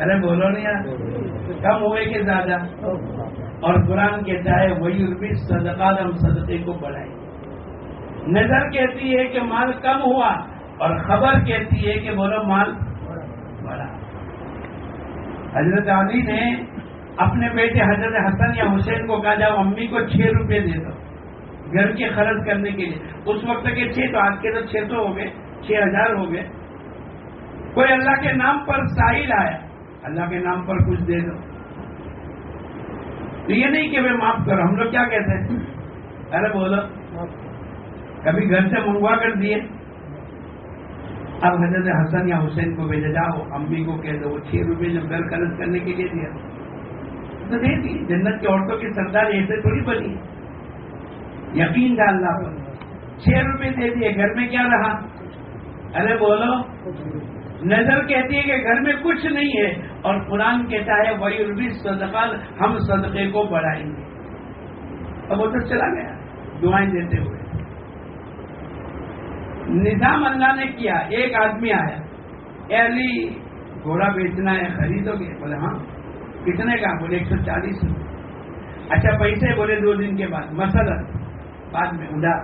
ارے بولو نہیں یار, کم ہوئے کہ زیادہ؟ اور قرآن کہتا ہے وَيُرْبِي الصَّدَقَاتِ، ہم صدقے کو بڑھائیں گے. نظر کہتی ہے کہ مال کم ہوا اور خبر کہتی ہے کہ بولو مال بڑھا. حضرت علی نے اپنے بیٹے حضرت حسن یا حسین کو کہا جاؤ امی کو 6 روپے دے دو گھر کے خرچ کرنے کے لیے. اس وقت کے 6 تو آج کے تو 600 ہو گئے، 6000 ہو گئے. کوئی اللہ کے نام پر سائل آیا، اللہ کے نام پر کچھ دے دو. تو یہ نہیں کہ میں معاف کرو، ہم لوگ کیا کہتے ہیں، ارے بولو کبھی گھر سے منگوا کر دیے. اب حضرت حسن یا حسین کو بھیجا جاؤ امی کو کہہ دو وہ 6 روپے جو گھر خرچ کرنے کے لیے دیا تو دے دی. جنت کی عورتوں کی سردار ایسے تھوڑی بنی، یقین تھا اللہ پر. 6 روپے دے دیے، گھر میں کیا رہا، ارے بولو. نظر کہتی ہے کہ گھر میں کچھ نہیں ہے، اور قرآن کہتا ہے وَيُرْبِي الصَّدَقَاتِ، ہم صدقے کو بڑھائیں گے. اب وہ تو چلا گیا دعائیں دیتے ہوئے. نظام اللہ نے کیا. ایک آدمی آیا، اے علی گھوڑا بیچنا ہے، خریدو گے؟ بولے ہاں. کتنے کا؟ بولے 140 روپے. اچھا پیسے؟ بولے 2 دن کے بعد، مثلا بعد میں ادھار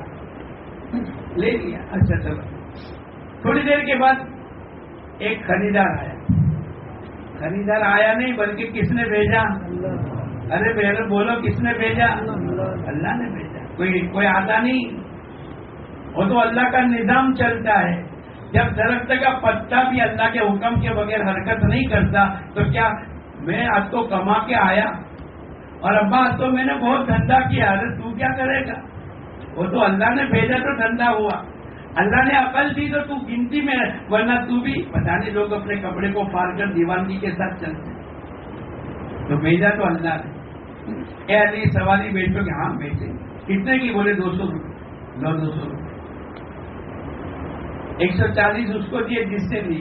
لے لیا. اچھا چلو. تھوڑی دیر کے بعد ایک خریدار آیا. خریدار آیا نہیں بلکہ کس نے بھیجا؟ ارے بہن بولو کس نے بھیجا؟ اللہ نے بھیجا. کوئی آتا نہیں، وہ تو اللہ کا نظام چلتا ہے. جب درخت کا پتا بھی اللہ کے حکم کے بغیر حرکت نہیں کرتا تو کیا میں آج تو کما کے آیا اور ابا آج تو میں نے بہت دھندا کیا، ارے تو کیا کرے گا؟ وہ تو اللہ نے بھیجا تو دھندا ہوا. اللہ نے عقل دی تو تو گنتی میں، ورنہ تو بھی پتہ نہیں لوگ اپنے کپڑے کو پھاڑ کر دیوانگی کے ساتھ چلتے. تو بھیجا تو اللہ نے. اے علی سوالی بیچو کہ ہاں بیچیں. کتنے کی؟ بولے 200 روپے. لو 200 روپے. 140 اس کو دیے جس سے لی.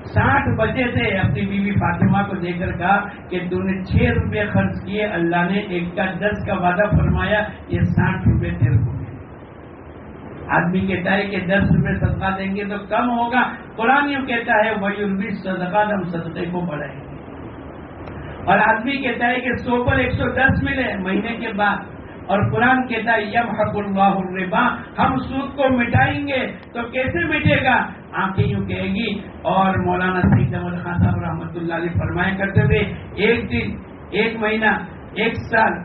60 بچے تھے. اپنی بیوی فاطمہ کو دے کر کہا کہ تم نے 6 روپے خرچ کیے، اللہ نے 1 کا 10 کا وعدہ فرمایا، یہ 60 روپے تیرے کو. آدمی کہتا ہے کہ 10 روپے صدقہ دیں گے تو کم ہوگا. قرآن یہ کہتا ہے وَيُرْبِي الصَّدَقَاتِ، ہم صدقے کو بڑھائیں گے. اور آدمی کہتا ہے کہ 100 پر 110 ملے مہینے کے بعد، اور قرآن کہتا ہے يَمْحَقُ اللَّهُ الرِّبَا، ہم سود کو مٹائیں گے. تو کیسے مٹے گا؟ آنکھیں یوں کہے گی. اور مولانا سید احمد خان صاحب رحمۃ اللہ علیہ فرمایا کرتے تھے ایک دن، 1 مہینہ، 1 سال،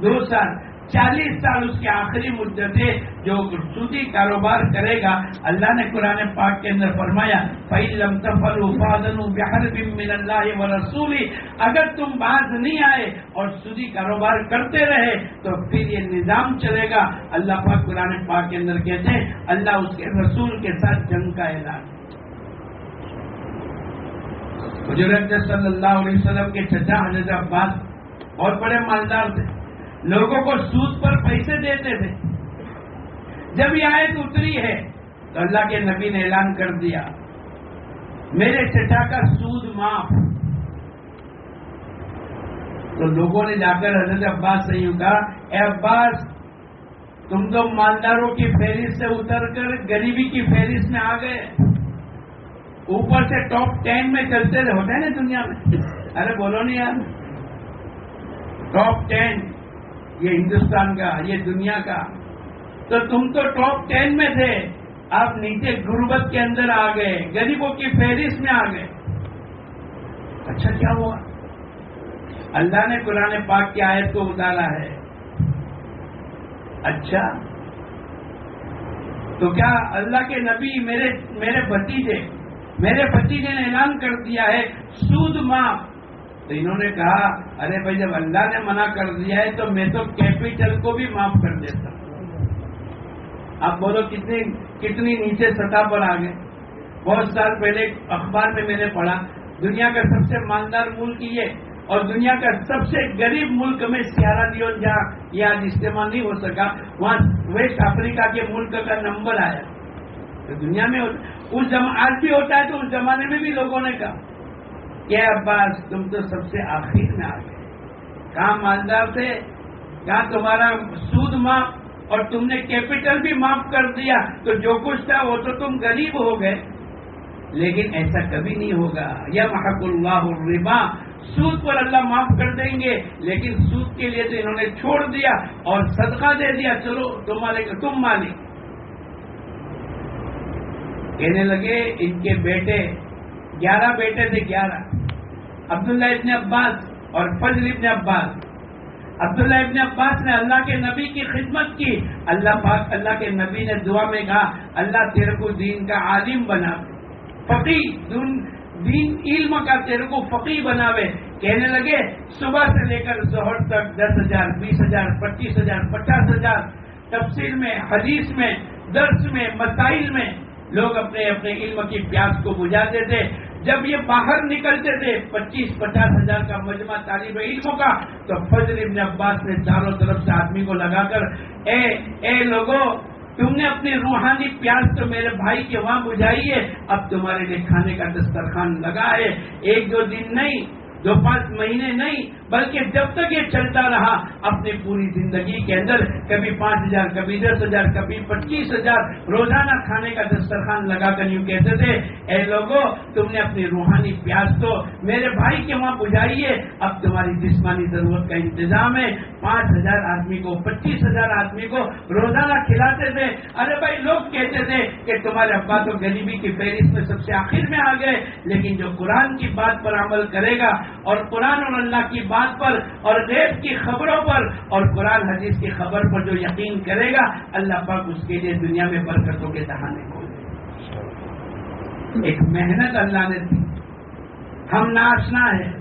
2 سال، 40 سال اس کی آخری مدت ہے جو سودی کاروبار کرے گا. اللہ نے قرآن پاک کے اندر فرمایا فَإِن لَّمْ تَفْعَلُوا فَأْذَنُوا بِحَرْبٍ مِّنَ اللَّهِ وَرَسُولِهِ، اگر تم باز نہیں آئے اور سودی کاروبار کرتے رہے تو پھر یہ نظام چلے گا. اللہ پاک قرآن پاک کے اندر کہتے ہیں اللہ اس کے رسول کے ساتھ جنگ کا اعلان. حضرت صلی اللہ علیہ وسلم کے چچا حضرت عباس بہت بڑے مالدار تھے، لوگوں کو سود پر پیسے دیتے تھے. جب یہ آیت اتری ہے تو اللہ کے نبی نے اعلان کر دیا میرے چچا کا سود معاف. تو لوگوں نے جا کر حضرت عباس سے یوں کہا اے عباس تم تو مالداروں کی فہرست سے اتر کر غریبی کی فہرست میں آ گئے، اوپر سے ٹاپ 10 میں چلتے ہوتے ہیں نا دنیا میں. ارے بولو نہیں یار، ٹاپ 10 یہ ہندوستان کا، یہ دنیا کا. تو تم تو ٹاپ 10 میں تھے، آپ نیچے غربت کے اندر آ گئے، غریبوں کی فہرست میں آ گئے. اچھا کیا ہوا؟ اللہ نے قرآن پاک کی آیت کو اتارا ہے. اچھا تو کیا اللہ کے نبی میرے بھتیجے نے اعلان کر دیا ہے سود معاف. تو انہوں نے کہا ارے بھائی جب اللہ نے منع کر دیا ہے تو میں تو کیپیٹل کو بھی معاف کر دیتا ہوں. آپ بولو کتنی نیچے سطح پر آ گئے. بہت سال پہلے اخبار میں نے پڑھا دنیا کا سب سے مالدار ملک یہ اور دنیا کا سب سے غریب ملک میں سیارا لیون جہاں یہ آج استعمال نہیں ہو سکا وہاں ویسٹ افریقہ کے ملک کا نمبر آیا. تو دنیا میں آج بھی ہوتا ہے. تو اس زمانے میں بھی لوگوں نے کہا کہ عباس تم تو سب سے آخر میں آ گئے، کہاں مالدار تھے، کہاں تمہارا سود معاف اور تم نے کیپٹل بھی معاف کر دیا. تو جو کچھ تھا وہ تو تم غریب ہو گئے. لیکن ایسا کبھی نہیں ہوگا. یمحق اللہ الربا، سود پر اللہ معاف کر دیں گے، لیکن سود کے لیے تو انہوں نے چھوڑ دیا اور صدقہ دے دیا، چلو تم مالک۔ کہنے لگے ان کے بیٹے 11 بیٹے تھے، 11 عبداللہ ابن عباس اور فضل ابن عباس۔ عبداللہ ابن عباس نے اللہ کے نبی کی خدمت کی، اللہ کے نبی نے دعا میں کہا اللہ تیرے کو دین کا عالم بنا، فقیہ دین علم کا تیرے کو فقیہ بناوے۔ کہنے لگے صبح سے لے کر ظہر تک 10,000 20,000 25,000 50,000 تفسیر میں، حدیث میں، درس میں، مسائل میں لوگ اپنے اپنے علم کی پیاس کو بجھاتے تھے۔ جب یہ باہر نکلتے تھے 25-50,000 کا مجمع طالب علموں کا، تو فضل ابن عباس نے چاروں طرف سے آدمی کو لگا کر اے لوگوں، تم نے اپنی روحانی پیاس تو میرے بھائی کے وہاں بجھائی ہے، اب تمہارے لیے کھانے کا دسترخوان لگا ہے۔ 1-2 دن نہیں، 2-5 مہینے نہیں، بلکہ جب تک یہ چلتا رہا اپنی پوری زندگی کے اندر کبھی 5,000 کبھی 10,000 کبھی 25,000 روزانہ کھانے کا دسترخوان لگا کر یوں کہتے تھے اے لوگوں تم نے اپنی روحانی پیاس تو میرے بھائی کے وہاں بجھائی ہے، اب تمہاری جسمانی ضرورت کا انتظام ہے۔ 5,000 آدمی کو 25,000 آدمی کو روزانہ کھلاتے تھے۔ ارے بھائی لوگ کہتے تھے کہ تمہارے ابا تو غریبی کی فہرست میں سب سے آخر میں آ گئے، لیکن جو قرآن کی بات پر عمل کرے گا اور قرآن اور اللہ کی بات پر اور غیب کی خبروں پر اور قرآن حدیث کی خبر پر جو یقین کرے گا، اللہ پاک اس کے لیے دنیا میں برکتوں کے دہانے کھولے۔ ایک محنت اللہ نے دی، ہم ناآشنا ہیں،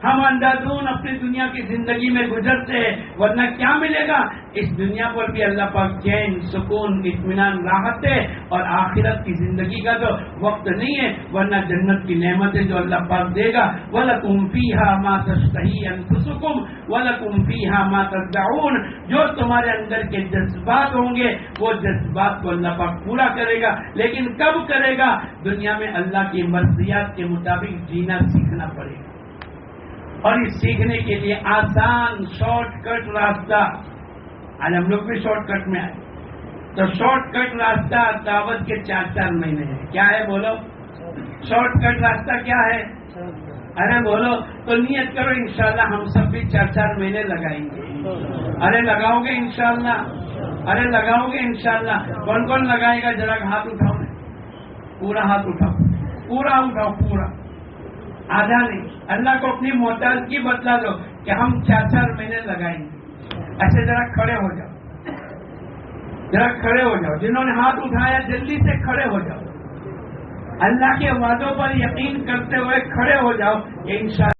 ہم اندھادھند اپنی دنیا کی زندگی میں گزرتے ہیں، ورنہ کیا ملے گا؟ اس دنیا پر بھی اللہ پاک چین، سکون، اطمینان، راحت ہے، اور آخرت کی زندگی کا تو وقت نہیں ہے، ورنہ جنت کی نعمتیں جو اللہ پاک دے گا وَلَكُمْ فِيهَا مَا تَشْتَهِي أَنفُسُكُمْ وَلَكُمْ فِيهَا مَا تَدَّعُونَ، جو تمہارے اندر کے جذبات ہوں گے وہ جذبات کو اللہ پاک پورا کرے گا، لیکن کب کرے گا؟ دنیا میں اللہ کی مرضیات کے مطابق جینا سیکھنا پڑے گا، اور اس سیکھنے کے لیے آسان شارٹ کٹ راستہ، آج ہم لوگ بھی شارٹ کٹ میں آئے، تو شارٹ کٹ راستہ دعوت کے 4 مہینے ہے۔ کیا ہے بولو؟ شارٹ کٹ راستہ کیا ہے؟ ارے بولو تو نیت کرو انشاءاللہ ہم سب بھی 4 مہینے لگائیں گے۔ ارے لگاؤ گے انشاءاللہ؟ ارے لگاؤ گے انشاءاللہ؟ کون کون لگائے گا؟ ذرا ہاتھ اٹھاؤ، پورا ہاتھ اٹھاؤ، پورا اٹھاؤ، پورا، آدھا نہیں۔ اللہ کو اپنی محتاجگی بتلا دو کہ ہم 4 مہینے لگائیں گے۔ ایسے ذرا کھڑے ہو جاؤ، ذرا کھڑے ہو جاؤ، جنہوں نے ہاتھ اٹھایا جلدی سے کھڑے ہو جاؤ، اللہ کے وعدوں پر یقین کرتے ہوئے کھڑے ہو جاؤ کہ انشاءاللہ